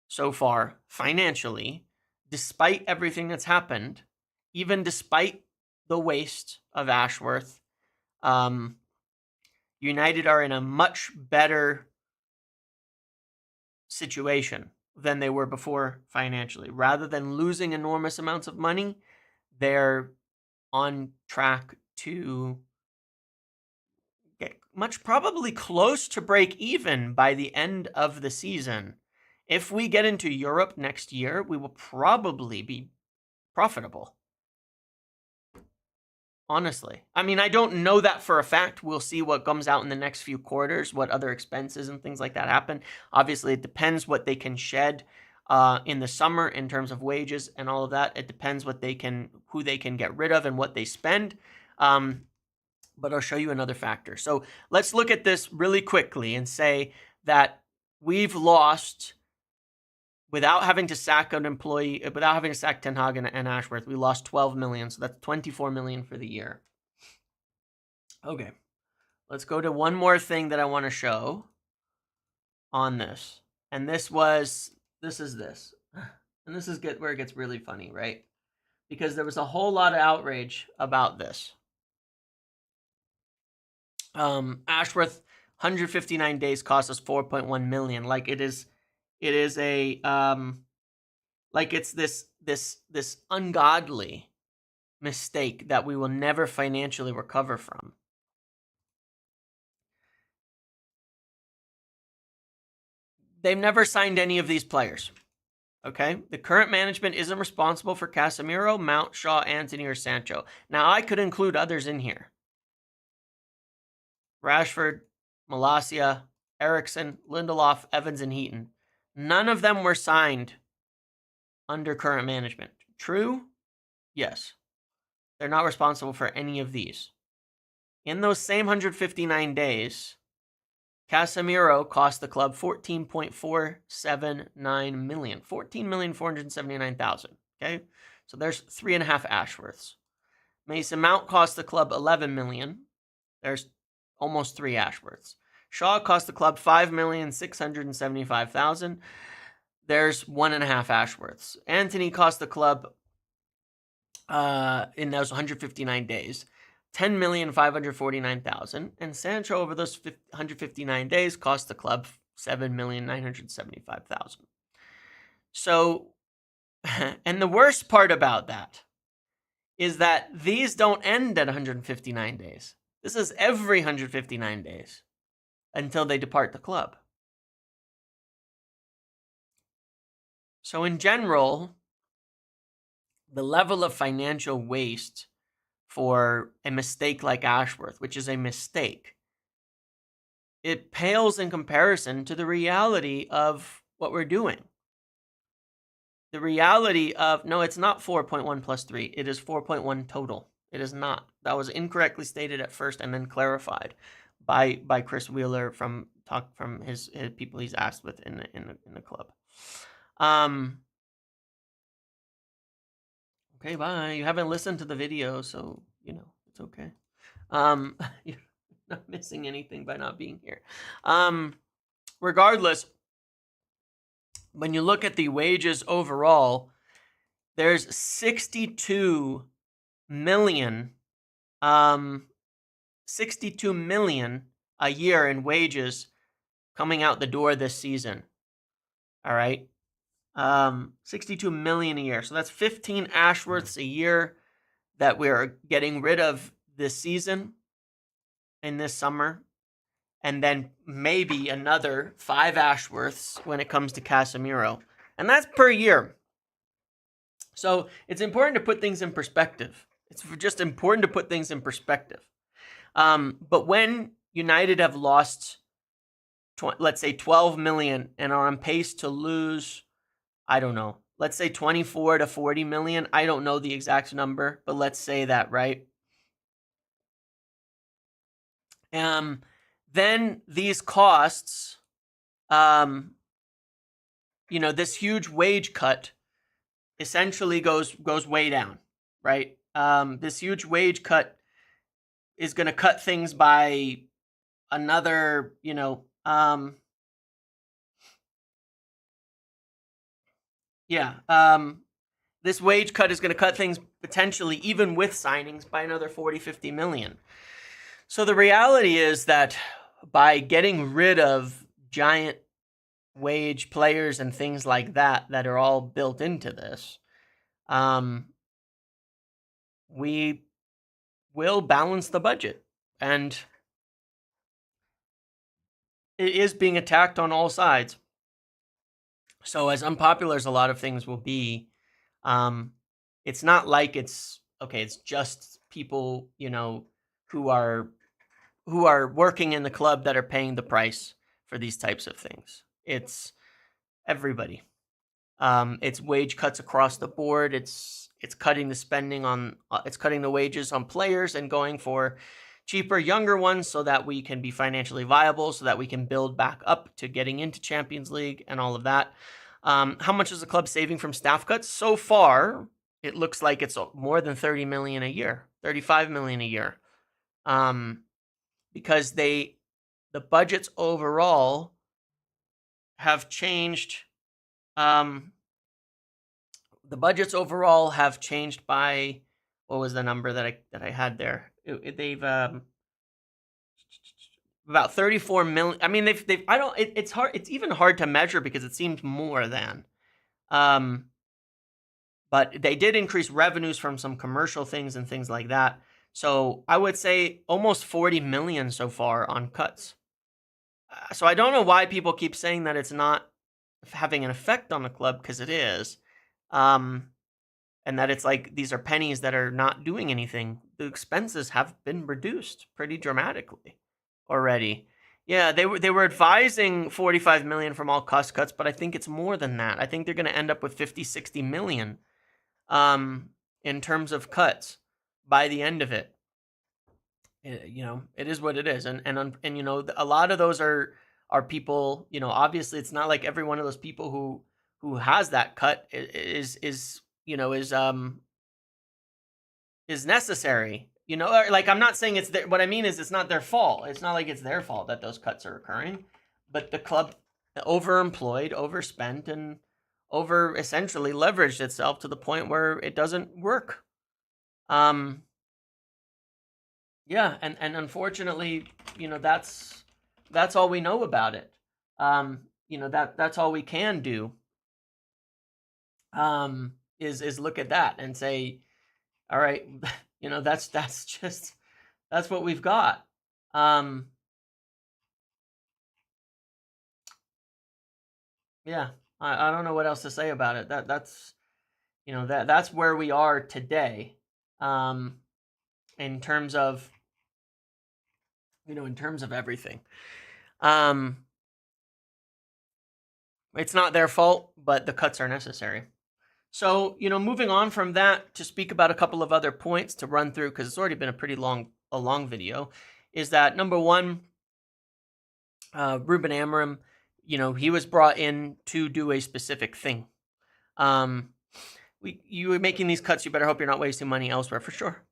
so far financially, despite everything that's happened, even despite the waste of Ashworth. United are in a much better situation than they were before financially. Rather than losing enormous amounts of money, they're on track to get probably close to break even by the end of the season. If we get into Europe next year, we will probably be profitable. honestly. I mean, I don't know that for a fact. We'll see what comes out in the next few quarters, what other expenses and things like that happen. Obviously, it depends what they can shed in the summer in terms of wages and all of that. It depends who they can get rid of and what they spend. But I'll show you another factor. So let's look at this really quickly and say that we've lost, without having to sack an employee, without having to sack Ten Hag and Ashworth, we lost 12 million. So that's 24 million for the year. Okay, let's go to one more thing that I want to show on this. And this is this. And this is where it gets really funny, right? Because there was a whole lot of outrage about this. Ashworth, 159 days cost us 4.1 million. Like it is a like it's this ungodly mistake that we will never financially recover from. They've never signed any of these players. Okay, the current management isn't responsible for Casemiro, Mount, Shaw, Antony, or Sancho. Now, I could include others in here. Rashford, Malacia, Eriksson, Lindelof, Evans, and Heaton. None of them were signed under current management. True? Yes. They're not responsible for any of these. In those same 159 days, Casemiro cost the club 14.479 million. 14,479,000. Okay? So there's 3.5 Ashworths. Mason Mount cost the club 11 million. There's almost 3 Ashworths. Shaw cost the club 5,675,000. There's 1.5 Ashworths. Antony cost the club in those 159 days 10,549,000, and Sancho over those 159 days cost the club 7,975,000. So, and the worst part about that is that these don't end at 159 days. This is every 159 days until they depart the club. So in general, the level of financial waste for a mistake like Ashworth, which is a mistake, it pales in comparison to the reality of what we're doing. The reality of, no, it's not 4.1 plus 3. It is 4.1 total. It is not. That was incorrectly stated at first and then clarified by Chris Wheeler from his people he's asked with in the club. Okay, bye. You haven't listened to the video, so it's okay. You're not missing anything by not being here. Regardless, when you look at the wages overall, there's 62 million a year in wages coming out the door this season. All right. 62 million a year. So that's 15 Ashworths a year that we're getting rid of this season in this summer. And then maybe another 5 Ashworths when it comes to Casemiro. And that's per year. So it's important to put things in perspective. It's just important to put things in perspective. But when United have lost, let's say 12 million and are on pace to lose, I don't know, let's say 24 to 40 million. I don't know the exact number, but let's say that, right? Then these costs, this huge wage cut essentially goes way down, right? This huge wage cut is going to cut things by another, this wage cut is going to cut things potentially, even with signings, by another 40, 50 million. So the reality is that by getting rid of giant wage players and things like that are all built into this, we will balance the budget. And it is being attacked on all sides. So as unpopular as a lot of things will be, it's not like it's okay, it's just people, who are working in the club that are paying the price for these types of things. It's everybody. It's wage cuts across the board. It's cutting the spending on it's cutting the wages on players and going for cheaper, younger ones so that we can be financially viable, so that we can build back up to getting into Champions League and all of that. How much is the club saving from staff cuts? So far, it looks like it's more than 30 million a year, 35 million a year. Because the budgets overall have changed. The budgets overall have changed by, what was the number that I had there? They've about 34 million. I mean, they've I don't. It's hard. It's even hard to measure because it seems more than. But they did increase revenues from some commercial things and things like that. So I would say almost 40 million so far on cuts. So I don't know why people keep saying that it's not having an effect on the club, because it is. And that it's like these are pennies that are not doing anything. The expenses have been reduced pretty dramatically already. Yeah, they were advising 45 million from all cost cuts, but I think it's more than that. I think they're going to end up with 50, 60 million in terms of cuts by the end of it. It is what it is, and a lot of those are people. Obviously, it's not like every one of those people who has that cut is necessary. Like, I'm not saying it's what I mean is it's not their fault. It's not like it's their fault that those cuts are occurring, but the club overemployed, overspent, and over essentially leveraged itself to the point where it doesn't work. Yeah, and unfortunately, that's all we know about it. That's all we can do. Is look at that and say, all right, that's what we've got. Yeah, I don't know what else to say about it. That's where we are today. In terms of everything. It's not their fault, but the cuts are necessary. So, moving on from that to speak about a couple of other points to run through, because it's already been a long video, is that number one, Ruben Amorim, he was brought in to do a specific thing. You were making these cuts, you better hope you're not wasting money elsewhere, for sure.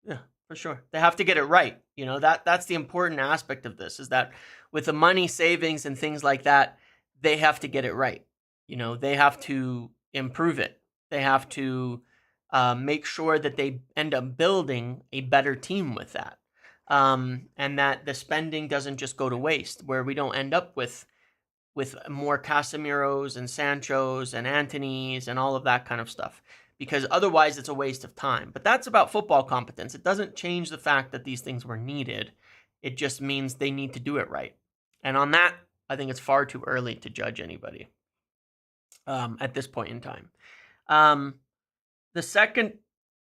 Yeah, for sure. They have to get it right. That's the important aspect of this, is that with the money savings and things like that, they have to get it right. They have to improve it. They have to make sure that they end up building a better team with that. And that the spending doesn't just go to waste, where we don't end up with more Casemiros and Sanchos and Antonys and all of that kind of stuff, because otherwise it's a waste of time. But that's about football competence. It doesn't change the fact that these things were needed. It just means they need to do it right. And on that, I think it's far too early to judge anybody at this point in time. The second,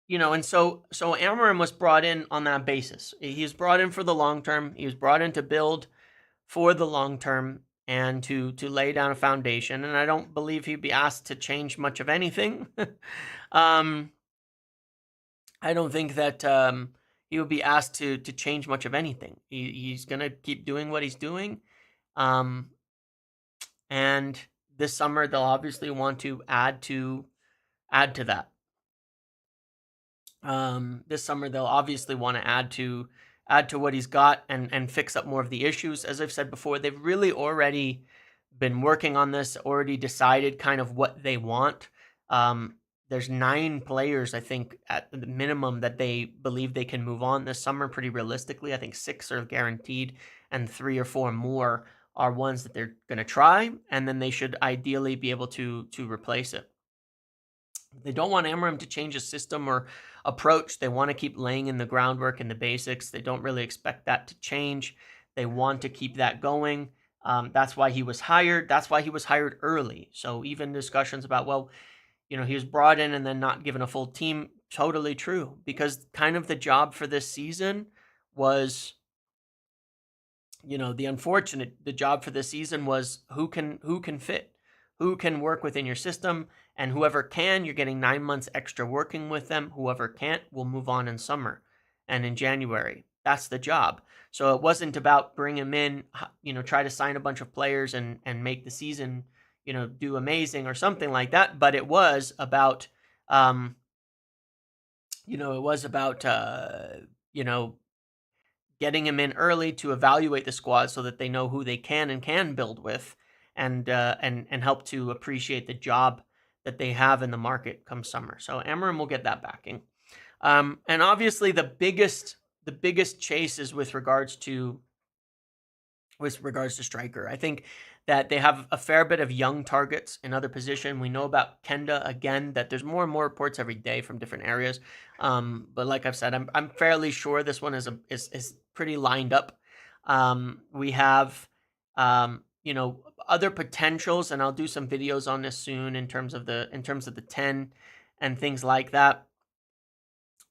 and so Amorim was brought in on that basis. He was brought in for the long term. He was brought in to build for the long term and to lay down a foundation. And I don't believe he'd be asked to change much of anything. I don't think that he would be asked to change much of anything. He's going to keep doing what he's doing. And this summer, they'll obviously want to add to that. This summer, they'll obviously want to add to what he's got and fix up more of the issues. As I've said before, they've really already been working on this, already decided kind of what they want. There's 9 players, I think, at the minimum that they believe they can move on this summer pretty realistically. I think 6 are guaranteed, and 3 or 4 more are ones that they're going to try, and then they should ideally be able to replace it. They don't want Amorim to change his system or approach. They want to keep laying in the groundwork and the basics. They don't really expect that to change. They want to keep that going. That's why he was hired. That's why he was hired early. So even discussions about, he was brought in and then not given a full team totally true, because kind of the job for this season was, the job for this season was who can fit, who can work within your system, and whoever can, you're getting 9 months extra working with them. Whoever can't will move on in summer and in January. That's the job. So it wasn't about bring them in, try to sign a bunch of players and make the season, do amazing or something like that. But it was about, getting him in early to evaluate the squad so that they know who they can and can build with, and help to appreciate the job that they have in the market come summer. So Amorim will get that backing. And obviously the biggest chase is with regards to striker. I think that they have a fair bit of young targets in other position. We know about Kenda again, that there's more and more reports every day from different areas. But like I've said, I'm fairly sure this one is pretty lined up. We have other potentials, and I'll do some videos on this soon in terms of the 10 and things like that,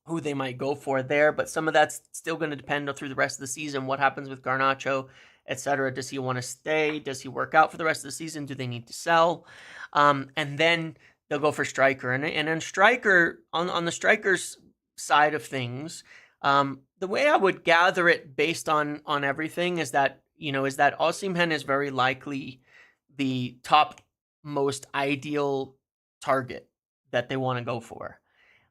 who they might go for there. But some of that's still going to depend through the rest of the season. What happens with Garnacho, etc. Does he want to stay? Does he work out for the rest of the season? Do they need to sell? And then they'll go for striker. And then striker, on the striker's side of things, the way I would gather it based on everything is that Osimhen is very likely the top most ideal target that they want to go for.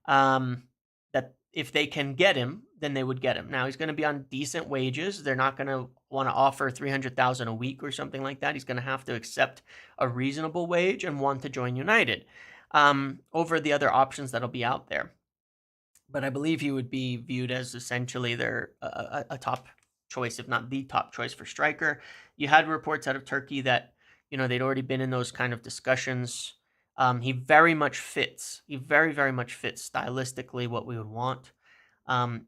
That if they can get him, then they would get him. Now he's going to be on decent wages. They're not going to want to offer $300,000 a week or something like that. He's going to have to accept a reasonable wage and want to join United over the other options that'll be out there. But I believe he would be viewed as essentially their a top choice, if not the top choice for striker. You had reports out of Turkey that they'd already been in those kind of discussions. He very much fits. He very, very much fits stylistically what we would want.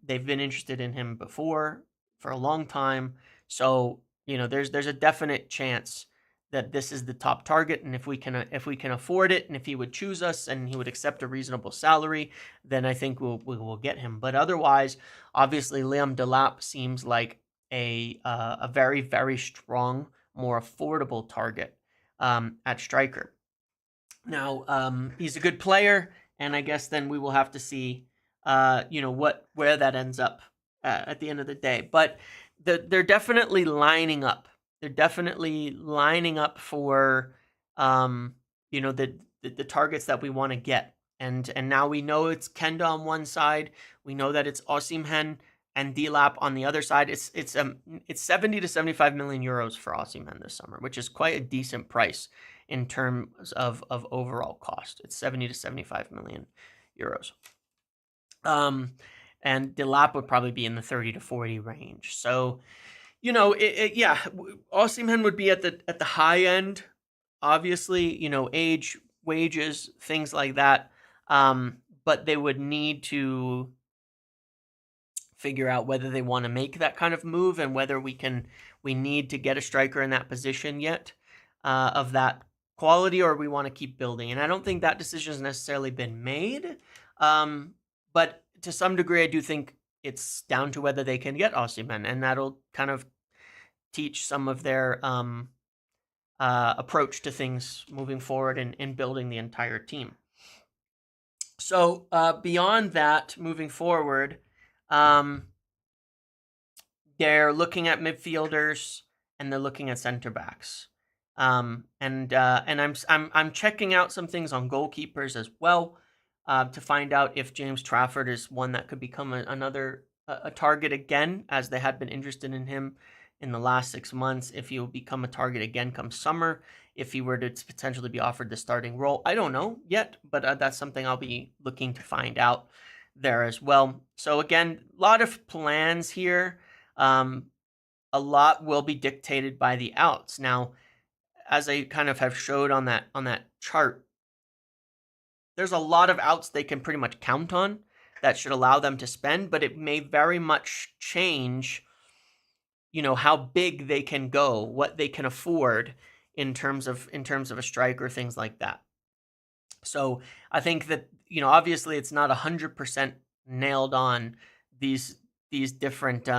They've been interested in him before for a long time. So, there's a definite chance that this is the top target. And if we can afford it, and if he would choose us and he would accept a reasonable salary, then I think we'll get him. But otherwise, obviously, Liam Delap seems like a very, very strong, more affordable target at striker. Now, he's a good player, and I guess then we will have to see, where that ends up at the end of the day. But they're definitely lining up. They're definitely lining up for, the targets that we want to get. And now we know it's Kenda on one side. We know that it's Osimhen and Delap on the other side. It's 70 to 75 million euros for Osimhen this summer, which is quite a decent price in terms of overall cost. It's 70 to 75 million euros. And Delap would probably be in the 30 to 40 range. So, Osimhen would be at the high end, obviously, age, wages, things like that. But they would need to figure out whether they want to make that kind of move and whether we need to get a striker in that position yet, of that quality, or we want to keep building. And I don't think that decision has necessarily been made. But to some degree, I do think it's down to whether they can get Osimhen, and that'll kind of teach some of their approach to things moving forward in building the entire team. So beyond that, moving forward, they're looking at midfielders and they're looking at center backs. And I'm checking out some things on goalkeepers as well, to find out if James Trafford is one that could become another target again, as they had been interested in him in the last 6 months. If he will become a target again come summer, if he were to potentially be offered the starting role, I don't know yet, but that's something I'll be looking to find out there as well. So again, a lot of plans here. A lot will be dictated by the outs. Now, as I kind of have showed on that chart, there's a lot of outs they can pretty much count on that should allow them to spend, but it may very much change, how big they can go, what they can afford in terms of a striker, things like that. So I think that obviously it's not 100% nailed on these different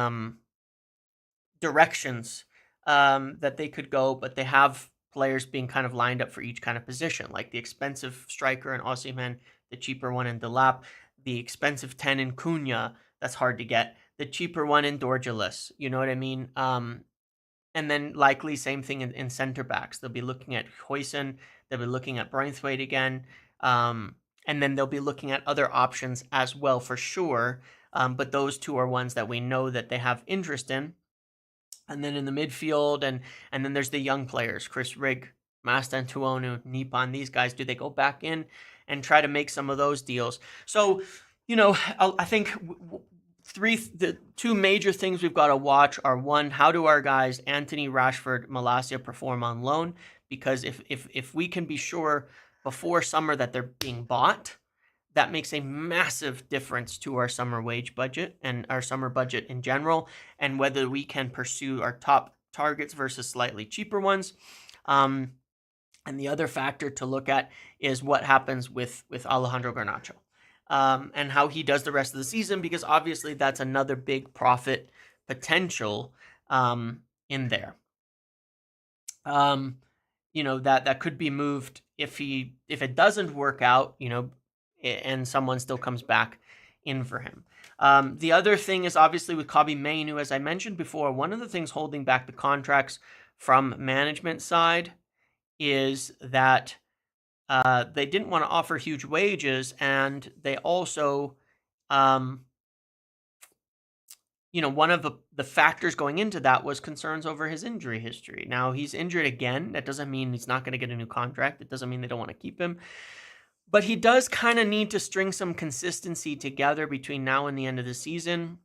directions that they could go, but they have players being kind of lined up for each kind of position, like the expensive striker in Osimhen, the cheaper one in Delap, the expensive 10 in Cunha, that's hard to get, the cheaper one in Dorgeles, you know what I mean? And then likely same thing in center backs. They'll be looking at Huijsen, they'll be looking at Braithwaite again, and then they'll be looking at other options as well for sure. But those two are ones that we know that they have interest in. And then in the midfield, and then there's the young players, Chris Rigg, Mastantuono, Nippon, these guys. Do they go back in and try to make some of those deals? So, I think the two major things we've got to watch are, one, how do our guys Anthony, Rashford, Malacia perform on loan? Because if we can be sure before summer that they're being bought, that makes a massive difference to our summer wage budget and our summer budget in general, and whether we can pursue our top targets versus slightly cheaper ones. And the other factor to look at is what happens with Alejandro Garnacho, and how he does the rest of the season, because obviously that's another big profit potential in there. That could be moved if it doesn't work out, and someone still comes back in for him. The other thing is obviously with Kobbie Mainoo, as I mentioned before, one of the things holding back the contracts from management side is that they didn't want to offer huge wages, and they also, one of the factors going into that was concerns over his injury history. Now, he's injured again. That doesn't mean he's not going to get a new contract. It doesn't mean they don't want to keep him. But he does kind of need to string some consistency together between now and the end of the season.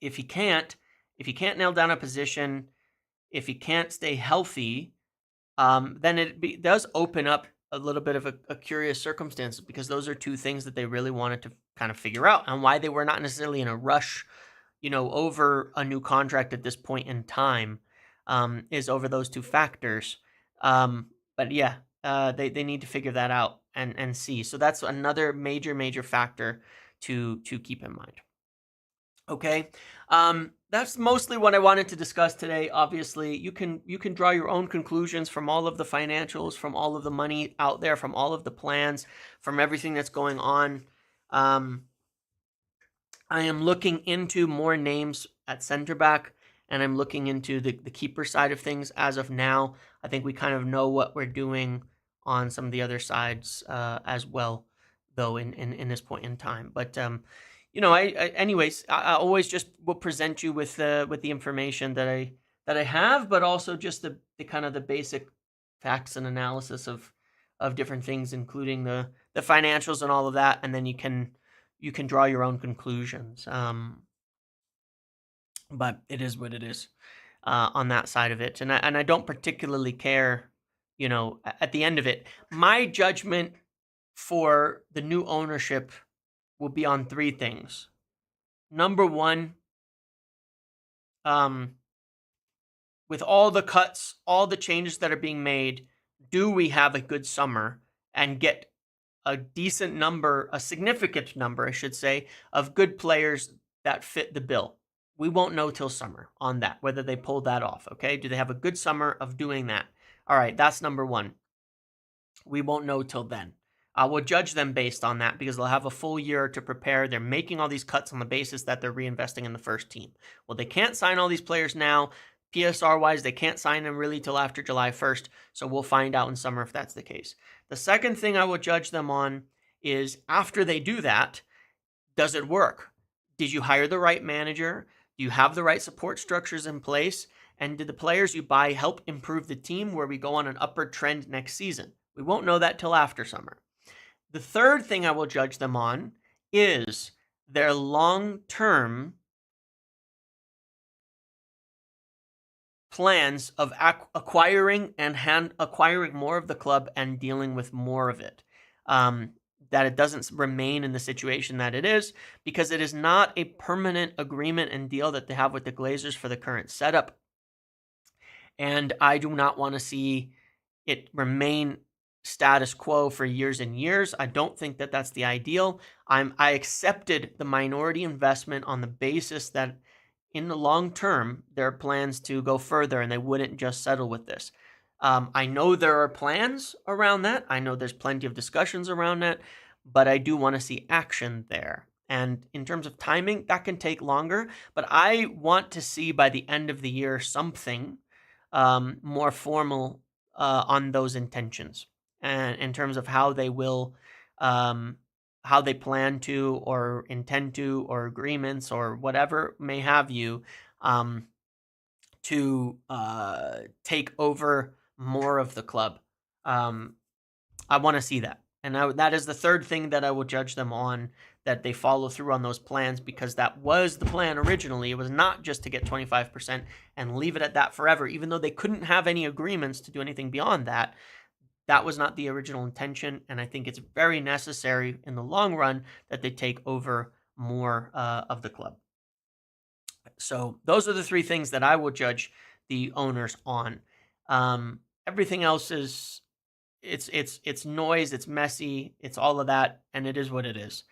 If he can't nail down a position, if he can't stay healthy, then it does open up a little bit of a curious circumstance, because those are two things that they really wanted to kind of figure out, and why they were not necessarily in a rush, over a new contract at this point in time, is over those two factors. But yeah, they need to figure that out and see. So that's another major factor to keep in mind. Okay, that's mostly what I wanted to discuss today. Obviously, you can draw your own conclusions from all of the financials, from all of the money out there, from all of the plans, from everything that's going on. I am looking into more names at center back, and I'm looking into the keeper side of things as of now. I think we kind of know what we're doing on some of the other sides as well, though, in this point in time. But anyways, I always just will present you with the information that I have, but also just the kind of the basic facts and analysis of different things, including the financials and all of that, and then you can draw your own conclusions. But it is what it is on that side of it, and I don't particularly care. At the end of it, my judgment for the new ownership will be on three things. Number one, with all the cuts, all the changes that are being made, do we have a good summer and get a decent number, a significant number, I should say, of good players that fit the bill? We won't know till summer on that, whether they pull that off, okay? Do they have a good summer of doing that? All right, that's number one. We won't know till then. We'll judge them based on that, because they'll have a full year to prepare. They're making all these cuts on the basis that they're reinvesting in the first team. Well, they can't sign all these players now. PSR-wise, they can't sign them really till after July 1st, so we'll find out in summer if that's the case. The second thing I will judge them on is, after they do that, does it work? Did you hire the right manager? Do you have the right support structures in place? And did the players you buy help improve the team where we go on an upward trend next season? We won't know that till after summer. The third thing I will judge them on is their long-term plans of acquiring more of the club and dealing with more of it. That it doesn't remain in the situation that it is, because it is not a permanent agreement and deal that they have with the Glazers for the current setup. And I do not want to see it remain status quo for years and years. I don't think that that's the ideal. I accepted the minority investment on the basis that in the long term, there are plans to go further and they wouldn't just settle with this. I know there are plans around that. I know there's plenty of discussions around that, but I do want to see action there. And in terms of timing, that can take longer, but I want to see by the end of the year something more formal on those intentions and in terms of how they will, how they plan to or intend to, or agreements or whatever may have you, um, to take over more of the club. Um, I want to see that. And that is the third thing that I will judge them on, that they follow through on those plans, because that was the plan originally. It was not just to get 25% and leave it at that forever, even though they couldn't have any agreements to do anything beyond that. That was not the original intention, and I think it's very necessary in the long run that they take over more of the club. So those are the three things that I will judge the owners on. Everything else is it's noise, it's messy, it's all of that, and it is what it is.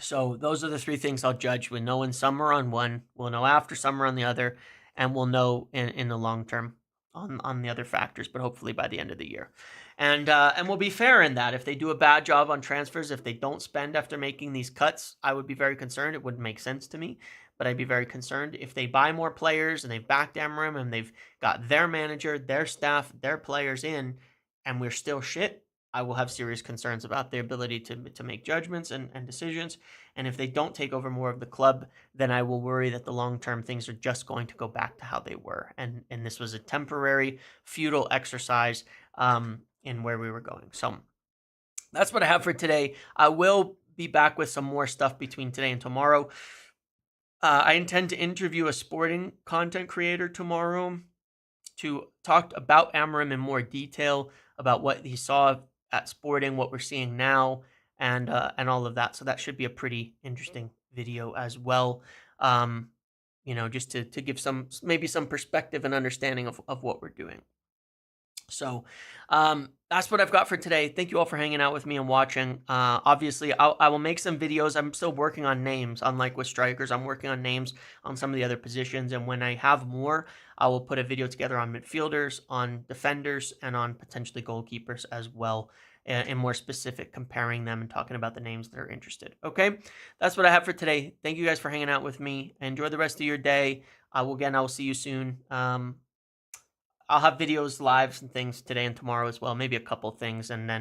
So those are the three things I'll judge. We'll know in summer on one, we'll know after summer on the other, and we'll know in the long term on the other factors, but hopefully by the end of the year. And we'll be fair in that. If they do a bad job on transfers, if they don't spend after making these cuts, I would be very concerned. It wouldn't make sense to me, but I'd be very concerned. If they buy more players and they've backed Amorim and they've got their manager, their staff, their players in, and we're still shit, I will have serious concerns about their ability to make judgments and decisions. And if they don't take over more of the club, then I will worry that the long-term things are just going to go back to how they were. And this was a temporary, futile exercise in where we were going. So that's what I have for today. I will be back with some more stuff between today and tomorrow. I intend to interview a sporting content creator tomorrow to talk about Amorim in more detail, about what he saw at Sporting, what we're seeing now, and all of that. So that should be a pretty interesting video as well. Just to give maybe some perspective and understanding of what we're doing. So that's what I've got for today. Thank you all for hanging out with me and watching. Obviously, I will make some videos. I'm still working on names. Unlike with strikers, I'm working on names on some of the other positions. And when I have more, I will put a video together on midfielders, on defenders, and on potentially goalkeepers as well, and more specific, comparing them and talking about the names that are interested. Okay, that's what I have for today. Thank you guys for hanging out with me. Enjoy the rest of your day. I will see you soon. I'll have videos, lives, and things today and tomorrow as well. Maybe a couple things, and then